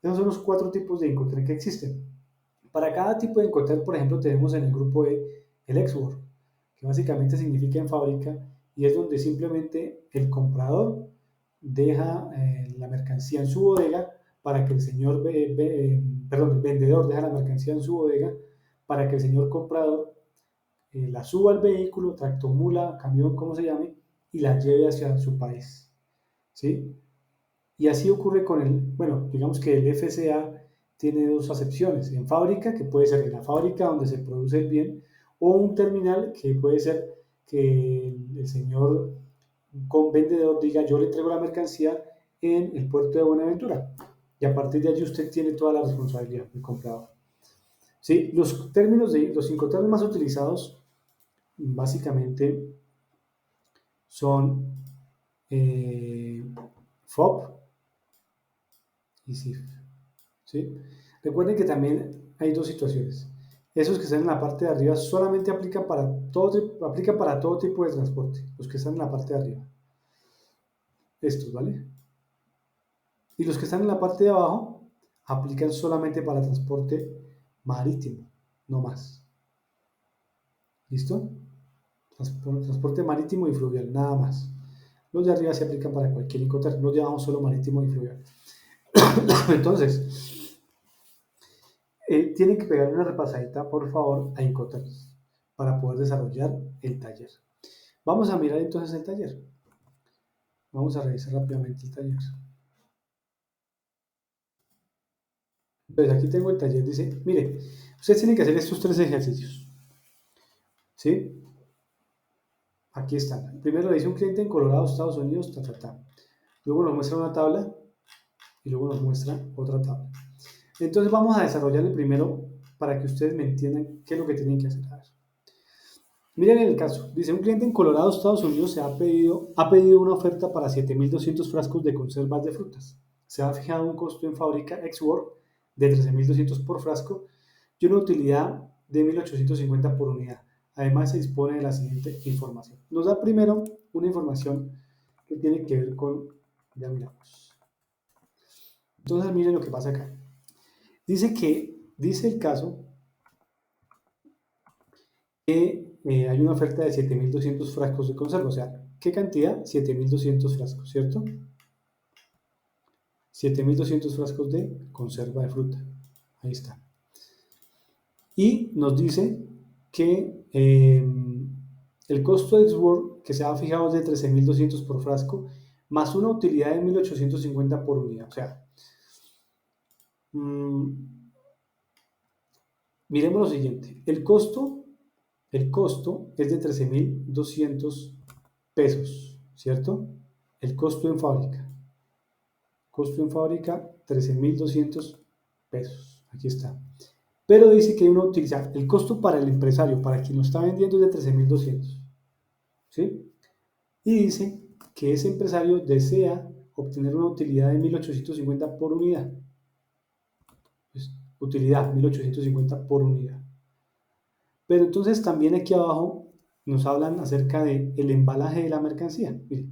Esos son los 4 tipos de Incoterm que existen. Para cada tipo de Incoterm, por ejemplo, tenemos en el grupo E el Export, que básicamente significa en fábrica y es donde simplemente el comprador deja la mercancía en su bodega para que el señor, perdón, el vendedor deja la mercancía en su bodega para que el señor comprador la suba al vehículo, tractomula, camión, como se llame, y la lleve hacia su país. ¿Sí? Y así ocurre con el, bueno, digamos que el FCA tiene dos acepciones, en fábrica, que puede ser en la fábrica donde se produce el bien, o un terminal que puede ser que el señor con vendedor diga yo le entrego la mercancía en el puerto de Buenaventura y a partir de allí usted tiene toda la responsabilidad del comprador. Sí, los términos de los incoterms más utilizados básicamente son FOB y CIF. ¿Sí? Recuerden que también hay dos situaciones. Esos que están en la parte de arriba solamente aplican para todo tipo de transporte, los que están en la parte de arriba. Estos, ¿vale? Y los que están en la parte de abajo aplican solamente para transporte marítimo, no más. ¿Listo? Transporte marítimo y fluvial, nada más. Los de arriba se aplican para cualquier Incoterm, los de abajo solo marítimo y fluvial. Entonces, tienen que pegar una repasadita, por favor, a Incoterm para poder desarrollar el taller. Vamos a mirar entonces el taller. Vamos a revisar rápidamente el taller. Entonces aquí tengo el taller, dice, mire, ustedes tienen que hacer estos 3 ejercicios. ¿Sí? Aquí están. Primero le dice un cliente en Colorado, Estados Unidos, ta, ta, ta. Luego nos muestra una tabla y luego nos muestra otra tabla. Entonces vamos a desarrollar el primero para que ustedes me entiendan qué es lo que tienen que hacer. A ver. Miren el caso. Dice, un cliente en Colorado, Estados Unidos, ha pedido una oferta para 7.200 frascos de conservas de frutas. Se ha fijado un costo en fábrica ex-work de 13.200 por frasco y una utilidad de 1.850 por unidad. Además, se dispone de la siguiente información. Nos da primero una información que tiene que ver con, ya miramos. Entonces, miren lo que pasa acá. Dice el caso que hay una oferta de 7.200 frascos de conserva. O sea, ¿qué cantidad? 7.200 frascos, ¿cierto? 7.200 frascos de conserva de fruta. Ahí está. Y nos dice que el costo de Xwork que se ha fijado es de 13.200 por frasco, más una utilidad de 1.850 por unidad. O sea, miremos lo siguiente. El costo es de 13.200 pesos, ¿cierto? El costo en fábrica. Costo en fábrica, 13.200 pesos. Aquí está. Pero dice que hay una utilidad. El costo para el empresario, para quien lo está vendiendo, es de 13.200. ¿Sí? Y dice que ese empresario desea obtener una utilidad de 1.850 por unidad. Pues, utilidad, 1.850 por unidad. Pero entonces también aquí abajo nos hablan acerca del embalaje de la mercancía. Mire,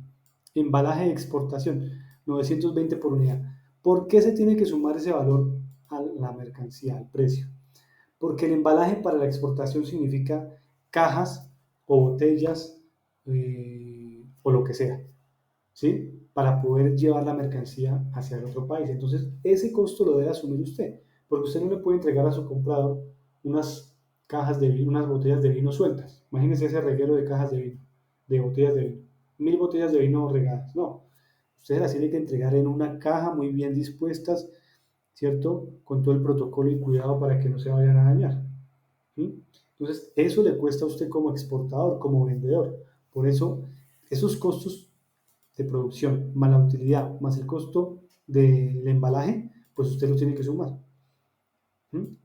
embalaje de exportación, 920 por unidad. ¿Por qué se tiene que sumar ese valor a la mercancía, al precio? Porque el embalaje para la exportación significa cajas o botellas o lo que sea, ¿sí? Para poder llevar la mercancía hacia el otro país. Entonces, ese costo lo debe asumir usted, porque usted no le puede entregar a su comprador unas cajas de vino, unas botellas de vino sueltas. Imagínense ese reguero de cajas de vino, de botellas de vino. 1.000 botellas de vino regadas. No, usted las tiene que entregar en una caja muy bien dispuestas, ¿cierto? Con todo el protocolo y cuidado para que no se vayan a dañar. ¿Sí? Entonces, eso le cuesta a usted como exportador, como vendedor. Por eso Esos costos de producción más la utilidad más el costo del embalaje, pues usted lo tiene que sumar.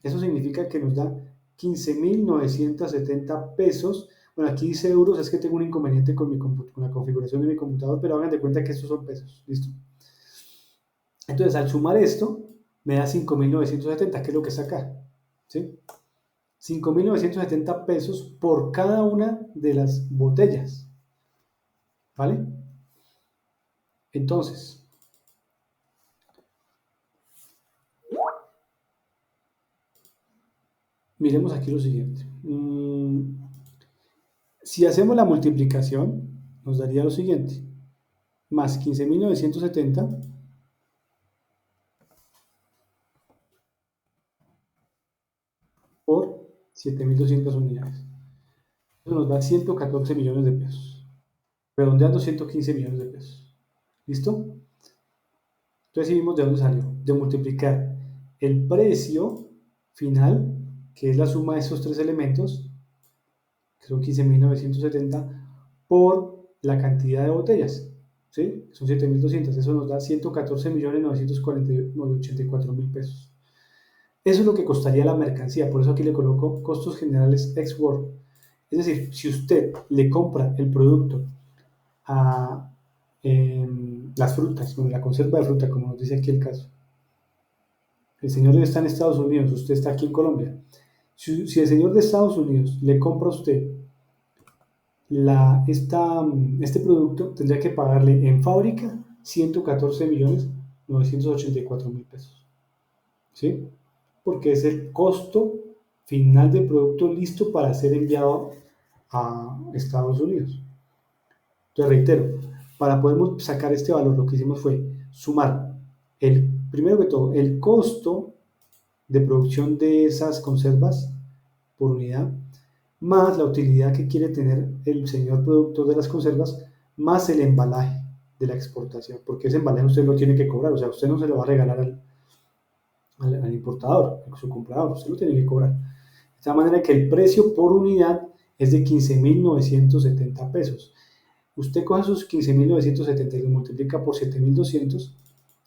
Eso significa que nos da 15.970 pesos. Bueno, aquí dice euros, es que tengo un inconveniente con la configuración de mi computador, pero hagan de cuenta que estos son pesos. ¿Listo? Entonces, al sumar esto, me da 5.970, que es lo que está acá. ¿Sí? 5.970 pesos por cada una de las botellas. ¿Vale? Entonces, miremos aquí lo siguiente. Si hacemos la multiplicación, nos daría lo siguiente. Más 15.970 por 7.200 unidades. Eso nos da 114 millones de pesos. Redondeando 115 millones de pesos. ¿Listo? Entonces, si vimos de dónde salió. De multiplicar el precio final, que es la suma de esos tres elementos, que son 15.970, por la cantidad de botellas. ¿Sí? Son 7.200. Eso nos da 114.984.000 pesos. Eso es lo que costaría la mercancía. Por eso aquí le coloco costos generales ex work. Es decir, si usted le compra el producto a las frutas, bueno, la conserva de fruta, como nos dice aquí el caso. El señor está en Estados Unidos, usted está aquí en Colombia. Si el señor de Estados Unidos le compra a usted este producto, tendría que pagarle en fábrica 114.984.000 pesos. ¿Sí? Porque es el costo final del producto listo para ser enviado a Estados Unidos. Entonces, reitero, para poder sacar este valor, lo que hicimos fue sumar, primero que todo, el costo de producción de esas conservas por unidad, más la utilidad que quiere tener el señor productor de las conservas, más el embalaje de la exportación, porque ese embalaje usted lo tiene que cobrar, o sea, usted no se lo va a regalar al importador, a su comprador, usted lo tiene que cobrar. De tal manera que el precio por unidad es de 15.970 pesos. Usted coge sus 15.970 y lo multiplica por 7.200,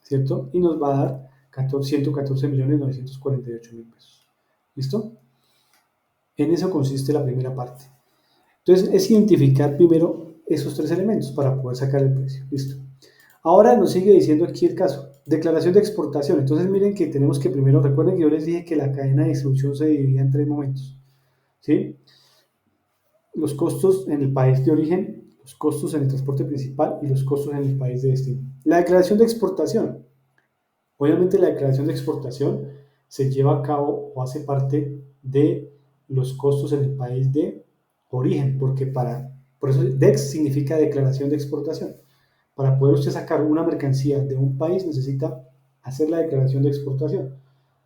¿cierto? Y nos va a dar 114.948.000 pesos. ¿Listo? En eso consiste la primera parte. Entonces, es identificar primero esos tres elementos para poder sacar el precio. ¿Listo? Ahora nos sigue diciendo aquí el caso. Declaración de exportación. Entonces, miren que tenemos que primero, recuerden que yo les dije que la cadena de distribución se dividía en tres momentos. ¿Sí? Los costos en el país de origen, los costos en el transporte principal y los costos en el país de destino. La declaración de exportación. Obviamente la declaración de exportación se lleva a cabo o hace parte de los costos en el país de origen, porque por eso DEX significa declaración de exportación. Para poder usted sacar una mercancía de un país necesita hacer la declaración de exportación.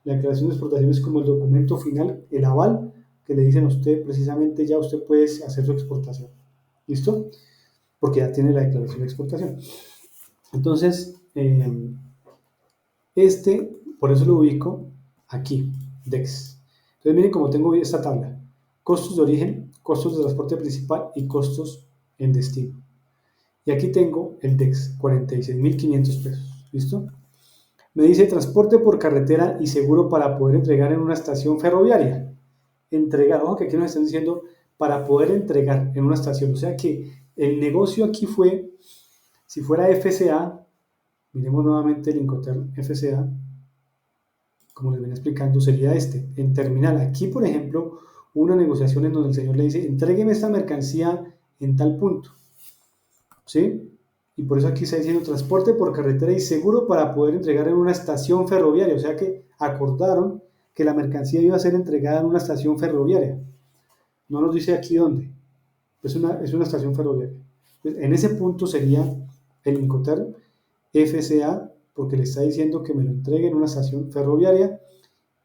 La declaración de exportación es como el documento final, el aval que le dicen a usted precisamente ya usted puede hacer su exportación. ¿Listo? Porque ya tiene la declaración de exportación. Entonces, por eso lo ubico aquí, DEX. Entonces miren cómo tengo esta tabla. Costos de origen, costos de transporte principal y costos en destino. Y aquí tengo el DEX, 46.500 pesos. ¿Listo? Me dice transporte por carretera y seguro para poder entregar en una estación ferroviaria. Entregar, ojo que aquí nos están diciendo para poder entregar en una estación. O sea que el negocio aquí fue, si fuera FCA, miremos nuevamente el Incoterm FCA, como les venía explicando, sería en terminal. Aquí, por ejemplo, una negociación en donde el señor le dice, entrégueme esta mercancía en tal punto. ¿Sí? Y por eso aquí está diciendo transporte por carretera y seguro para poder entregar en una estación ferroviaria. O sea que acordaron que la mercancía iba a ser entregada en una estación ferroviaria. No nos dice aquí dónde. Es una estación ferroviaria. En ese punto sería el Incoterm FCA, porque le está diciendo que me lo entregue en una estación ferroviaria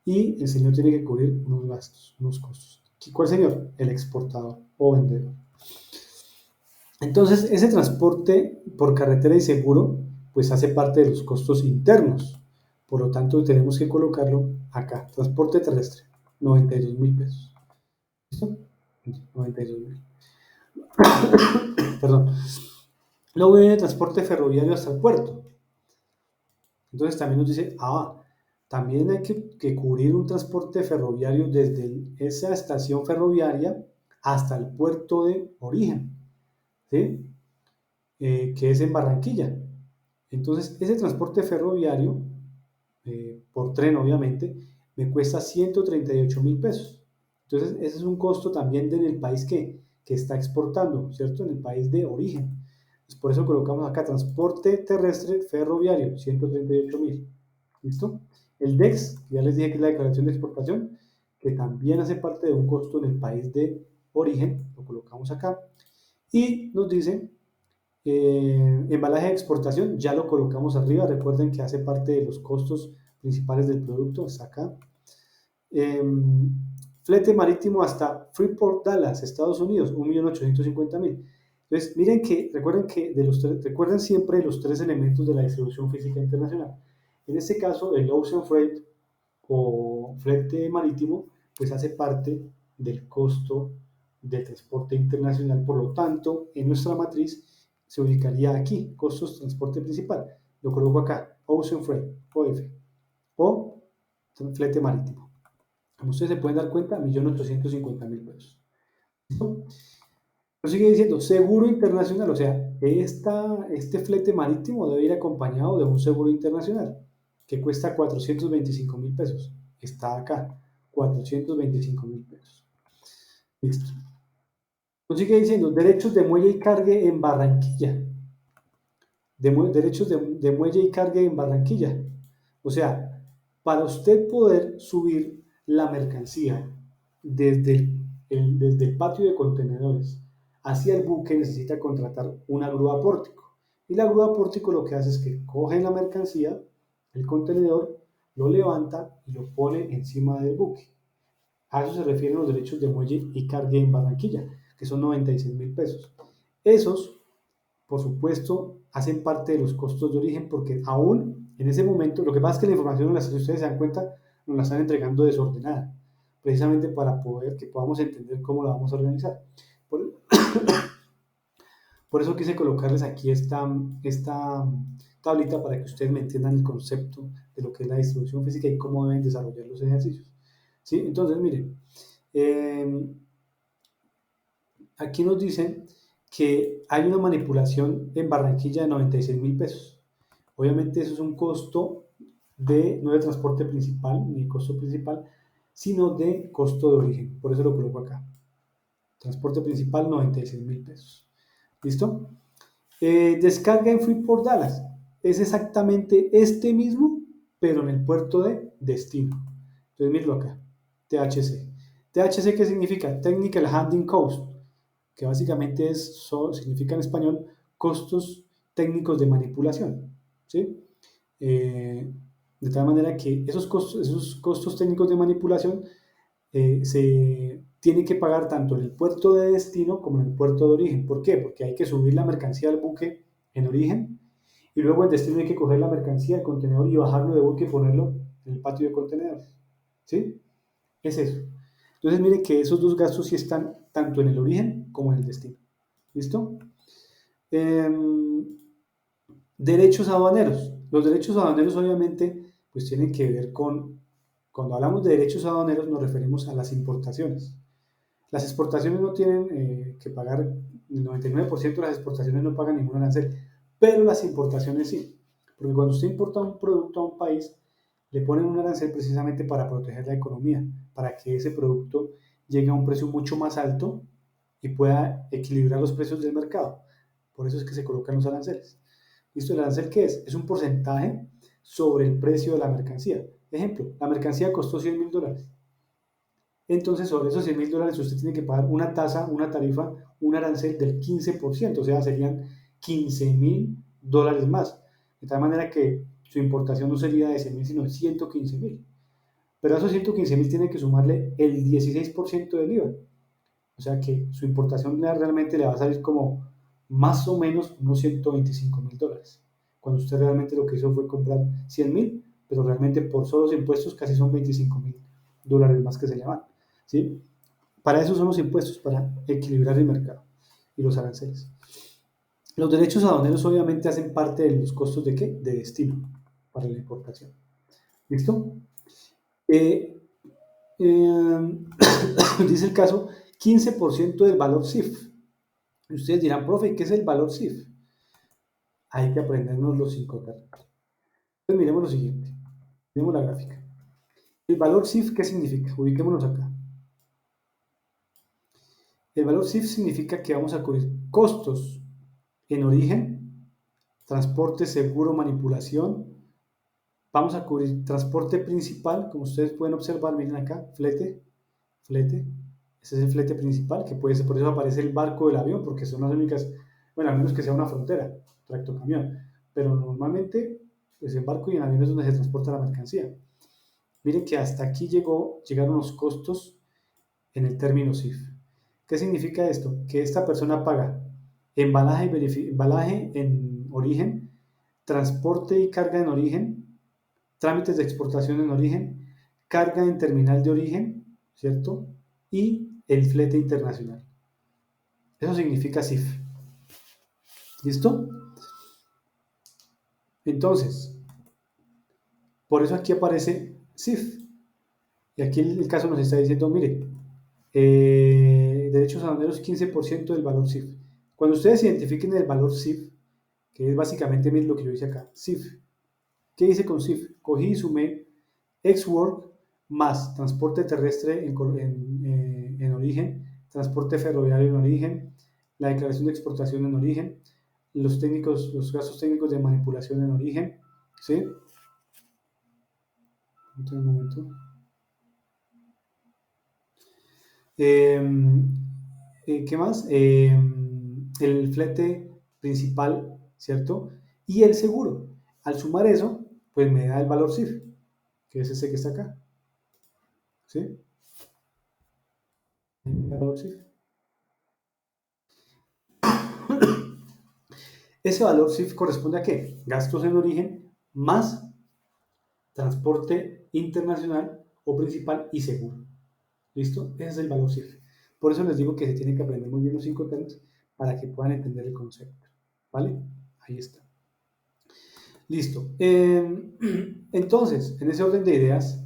y el señor tiene que cubrir unos gastos, unos costos. ¿Cuál señor? El exportador o vendedor. Entonces, ese transporte por carretera y seguro, pues hace parte de los costos internos. Por lo tanto, tenemos que colocarlo acá. Transporte terrestre, 92.000 pesos. ¿Listo? 92.000. Perdón. Luego viene el transporte ferroviario hasta el puerto. Entonces también nos dice, también hay que cubrir un transporte ferroviario desde esa estación ferroviaria hasta el puerto de origen, ¿sí? Que es en Barranquilla. Entonces, ese transporte ferroviario, por tren obviamente, me cuesta 138.000 pesos. Entonces, ese es un costo también en el país que está exportando, ¿cierto? En el país de origen. Entonces, por eso colocamos acá transporte terrestre ferroviario, 138.000. ¿Listo? El DEX, ya les dije que es la declaración de exportación, que también hace parte de un costo en el país de origen, lo colocamos acá. Y nos dice embalaje de exportación, ya lo colocamos arriba, recuerden que hace parte de los costos principales del producto, está acá. Eh, Flete marítimo hasta Freeport, Dallas, Estados Unidos, 1.850.000. Entonces, miren que, recuerden que recuerden siempre los tres elementos de la distribución física internacional. En este caso, el Ocean Freight o flete marítimo, pues hace parte del costo de transporte internacional. Por lo tanto, en nuestra matriz se ubicaría aquí, costos de transporte principal. Lo coloco acá, Ocean Freight, OF, o flete marítimo. Como ustedes se pueden dar cuenta, 1.850.000 pesos. ¿Listo? Nos sigue diciendo, seguro internacional, o sea, este flete marítimo debe ir acompañado de un seguro internacional que cuesta 425.000 pesos. Está acá, 425.000 pesos. Listo. Nos sigue diciendo, derechos de muelle y cargue en Barranquilla. Derechos de muelle y cargue en Barranquilla. O sea, para usted poder subir la mercancía desde el patio de contenedores hacia el buque necesita contratar una grúa pórtico. Y la grúa pórtico lo que hace es que coge la mercancía, el contenedor, lo levanta y lo pone encima del buque. A eso se refieren los derechos de muelle y cargue en Barranquilla, que son 96.000 pesos. Esos, por supuesto, hacen parte de los costos de origen porque aún en ese momento, lo que pasa es que la información, si ustedes se dan cuenta, nos la están entregando desordenada, precisamente para poder que podamos entender cómo la vamos a organizar. Por, por eso quise colocarles aquí esta tablita para que ustedes me entiendan el concepto de lo que es la distribución física y cómo deben desarrollar los ejercicios. ¿Sí? Entonces, miren, eh, aquí nos dicen que hay una manipulación en Barranquilla de 96.000 pesos. Obviamente eso es un costo no de transporte principal, ni costo principal, sino de costo de origen. Por eso lo coloco acá. Transporte principal, 96.000 pesos. ¿Listo? Descarga en Freeport Dallas. Es exactamente este mismo, pero en el puerto de destino. Entonces, míralo acá. THC. THC, ¿qué significa? Technical Handling Cost, que básicamente significa en español costos técnicos de manipulación. ¿Sí? De tal manera que esos costos técnicos de manipulación se tienen que pagar tanto en el puerto de destino como en el puerto de origen. ¿Por qué? Porque hay que subir la mercancía al buque en origen y luego en destino hay que coger la mercancía del contenedor y bajarlo de buque y ponerlo en el patio de contenedores. ¿Sí? Es eso. Entonces mire que esos dos gastos sí están tanto en el origen como en el destino. ¿Listo? Eh, Derechos aduaneros. Los derechos aduaneros obviamente pues tienen que ver cuando hablamos de derechos aduaneros nos referimos a las importaciones. Las exportaciones no tienen que pagar, el 99% de las exportaciones no pagan ningún arancel, pero las importaciones sí. Porque cuando usted importa un producto a un país, le ponen un arancel precisamente para proteger la economía, para que ese producto llegue a un precio mucho más alto y pueda equilibrar los precios del mercado. Por eso es que se colocan los aranceles. ¿Listo? ¿El arancel qué es? Es un porcentaje sobre el precio de la mercancía. Ejemplo, la mercancía costó $100.000. Entonces, sobre esos $100.000 usted tiene que pagar una tasa, una tarifa, un arancel del 15%, o sea, serían $15.000 más. De tal manera que su importación no sería de 100.000, sino de 115.000. Pero a esos 115.000 tiene que sumarle el 16% del IVA. O sea que su importación realmente le va a salir como más o menos unos $125.000. Cuando usted realmente lo que hizo fue comprar 100.000, pero realmente por solo los impuestos casi son $25.000 más que se le van. ¿Sí? Para eso son los impuestos, para equilibrar el mercado y los aranceles. Los derechos aduaneros obviamente hacen parte de los costos de ¿qué? De destino para la importación. ¿Listo? Eh, eh, dice el caso, 15% del valor CIF. Y ustedes dirán, profe, ¿qué es el valor CIF? Hay que aprendernos los 5 términos. Entonces miremos lo siguiente. Miremos la gráfica. El valor CIF, ¿qué significa? Ubiquémonos acá. El valor CIF significa que vamos a cubrir costos en origen, transporte, seguro, manipulación. Vamos a cubrir transporte principal, como ustedes pueden observar, miren acá, flete. Ese es el flete principal, que puede ser, por eso aparece el barco del avión, porque son las únicas, bueno, a menos que sea una frontera, tractocamión. Pero normalmente, pues en barco y en avión es donde se transporta la mercancía. Miren que hasta aquí llegaron los costos en el término CIF. ¿Qué significa esto? Que esta persona paga embalaje en origen, transporte y carga en origen, trámites de exportación en origen, carga en terminal de origen, ¿cierto? Y el flete internacional. Eso significa CIF. ¿Listo? Entonces, por eso aquí aparece CIF. Y aquí el caso nos está diciendo, mire, derechos aduaneros 15% del valor CIF. Cuando ustedes identifiquen el valor CIF, que es básicamente lo que yo hice acá, CIF. ¿Qué hice con CIF? Cogí y sumé ex-work más transporte terrestre en origen, transporte ferroviario en origen, la declaración de exportación en origen, los gastos técnicos de manipulación en origen, ¿sí? Un momento. ¿Qué más? El flete principal, ¿cierto? Y el seguro. Al sumar eso, pues me da el valor CIF, que es ese que está acá. ¿Sí? El valor CIF. Ese valor CIF corresponde a qué? Gastos en origen más transporte internacional o principal y seguro. ¿Listo? Ese es el valor CIF. Por eso les digo que se tienen que aprender muy bien los 5 términos para que puedan entender el concepto. ¿Vale? Ahí está. Listo. Entonces, en ese orden de ideas,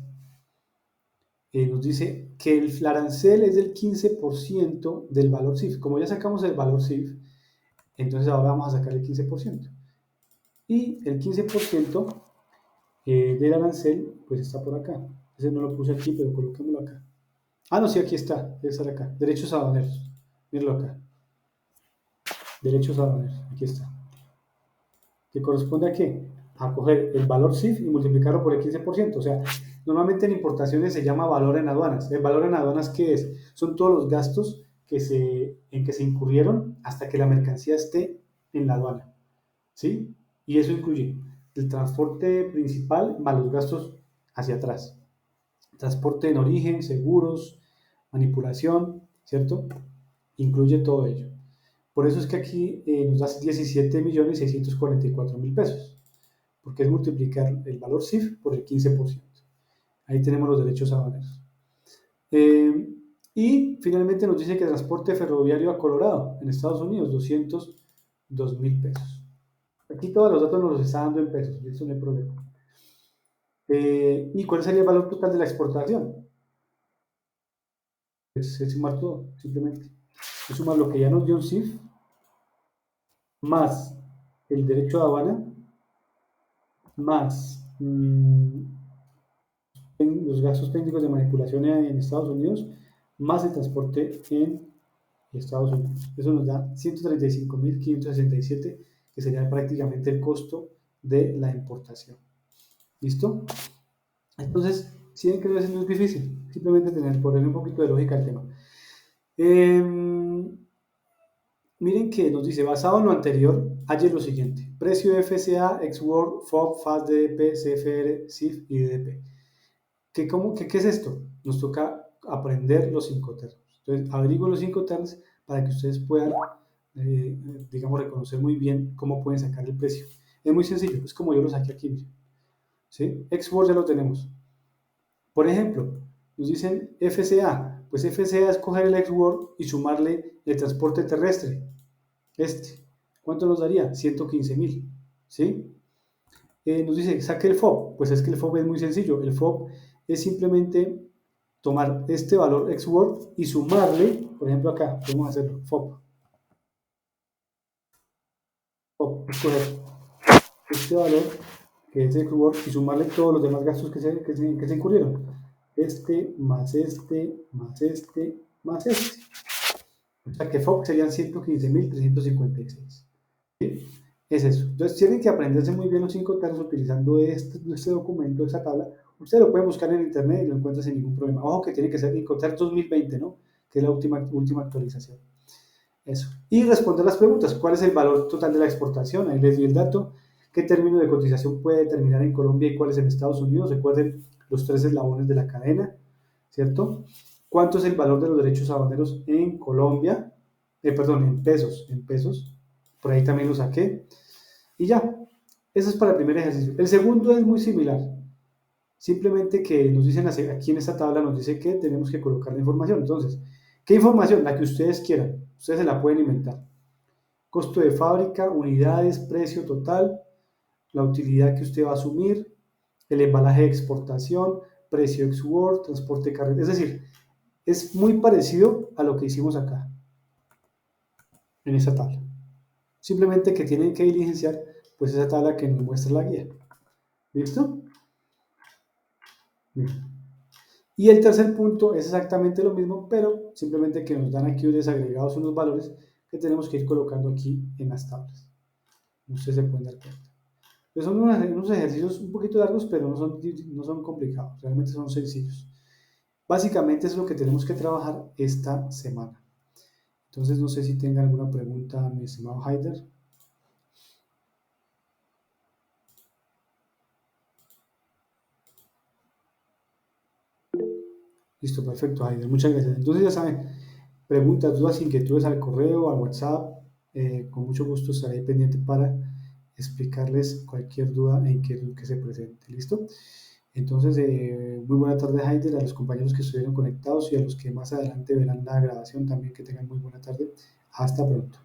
nos dice que el arancel es del 15% del valor CIF. Como ya sacamos el valor CIF, entonces ahora vamos a sacar el 15%. Y el 15% del arancel, pues está por acá. Ese no lo puse aquí, pero coloquémoslo acá. Ah, no, sí, aquí está. Debe estar acá. Derechos aduaneros. Mírenlo acá. Derechos aduaneros. Aquí está. ¿Que corresponde a qué? A coger el valor CIF y multiplicarlo por el 15%. O sea, normalmente en importaciones se llama valor en aduanas. ¿El valor en aduanas qué es? Son todos los gastos en que se incurrieron hasta que la mercancía esté en la aduana. ¿Sí? Y eso incluye el transporte principal más los gastos hacia atrás. Transporte en origen, seguros, manipulación, ¿cierto? Incluye todo ello. Por eso es que aquí nos da 17.644.000 pesos, porque es multiplicar el valor CIF por el 15%. Ahí tenemos los derechos aduaneros. Y finalmente nos dice que transporte ferroviario a Colorado, en Estados Unidos, 202.000 pesos. Aquí todos los datos nos los está dando en pesos, y eso no hay problema. ¿Y cuál sería el valor total de la exportación? Pues es sumar todo, simplemente. Es sumar lo que ya nos dio un CIF, más el derecho a aduana, más los gastos técnicos de manipulación en Estados Unidos, más el transporte en Estados Unidos. Eso nos da 135.567, que sería prácticamente el costo de la importación. ¿Listo? Entonces, si ven que no es difícil, simplemente ponerle un poquito de lógica al tema. Miren que nos dice, basado en lo anterior, halle lo siguiente. Precio FCA, ex-World, FOB, FAS, DDP, CFR, CIF y DDP. ¿Qué es esto? Nos toca aprender los 5 términos. Entonces, averigüen los 5 términos para que ustedes puedan, digamos, reconocer muy bien cómo pueden sacar el precio. Es muy sencillo, es como yo lo saqué aquí, miren. ¿Sí? Ex-World ya lo tenemos. Por ejemplo, nos dicen FCA. Pues FCA es coger el ex-World y sumarle el transporte terrestre. ¿Cuánto nos daría? 115.000, ¿sí? Nos dice, saque el FOB. Pues es que el FOB es muy sencillo. El FOB es simplemente tomar este valor XWORD y sumarle, por ejemplo acá, podemos hacerlo, FOB. FOB, escoger este valor que es XWORD y sumarle todos los demás gastos que se incurrieron. Este, más este, más este, más este. O sea que FOB serían 115.356. ¿Sí? Es eso. Entonces tienen que aprenderse muy bien los 5 términos utilizando este documento, esta tabla. Usted lo puede buscar en internet y lo encuentra sin ningún problema. Ojo que tiene que ser Incoterm 2020, ¿no? Que es la última actualización. Eso. Y responder las preguntas. ¿Cuál es el valor total de la exportación? Ahí les di el dato. ¿Qué término de cotización puede determinar en Colombia y cuál es en Estados Unidos? Recuerden los 3 eslabones de la cadena, ¿cierto? ¿Cuánto es el valor de los derechos aduaneros en Colombia? Perdón, en pesos. Por ahí también lo saqué. Y ya, eso es para el primer ejercicio. El segundo es muy similar. Simplemente que nos dicen aquí en esta tabla, nos dice que tenemos que colocar la información. Entonces, ¿qué información? La que ustedes quieran. Ustedes se la pueden inventar. Costo de fábrica, unidades, precio total, la utilidad que usted va a asumir, el embalaje de exportación, precio ex-world, transporte de carga. Es decir, es muy parecido a lo que hicimos acá, en esta tabla. Simplemente que tienen que diligenciar pues esa tabla que nos muestra la guía. ¿Listo? Bien. Y el tercer punto es exactamente lo mismo, pero simplemente que nos dan aquí desagregados unos valores que tenemos que ir colocando aquí en las tablas. Ustedes se pueden dar cuenta. Pues son unos ejercicios un poquito largos, pero no son complicados, realmente son sencillos. Básicamente es lo que tenemos que trabajar esta semana. Entonces no sé si tenga alguna pregunta, mi estimado Haider. Listo, perfecto, Haider. Muchas gracias. Entonces ya saben, preguntas, dudas, inquietudes al correo, al WhatsApp. Con mucho gusto estaré pendiente para explicarles cualquier duda e inquietud que se presente. ¿Listo? Entonces, muy buena tarde, Haider, a los compañeros que estuvieron conectados y a los que más adelante verán la grabación también, que tengan muy buena tarde. Hasta pronto.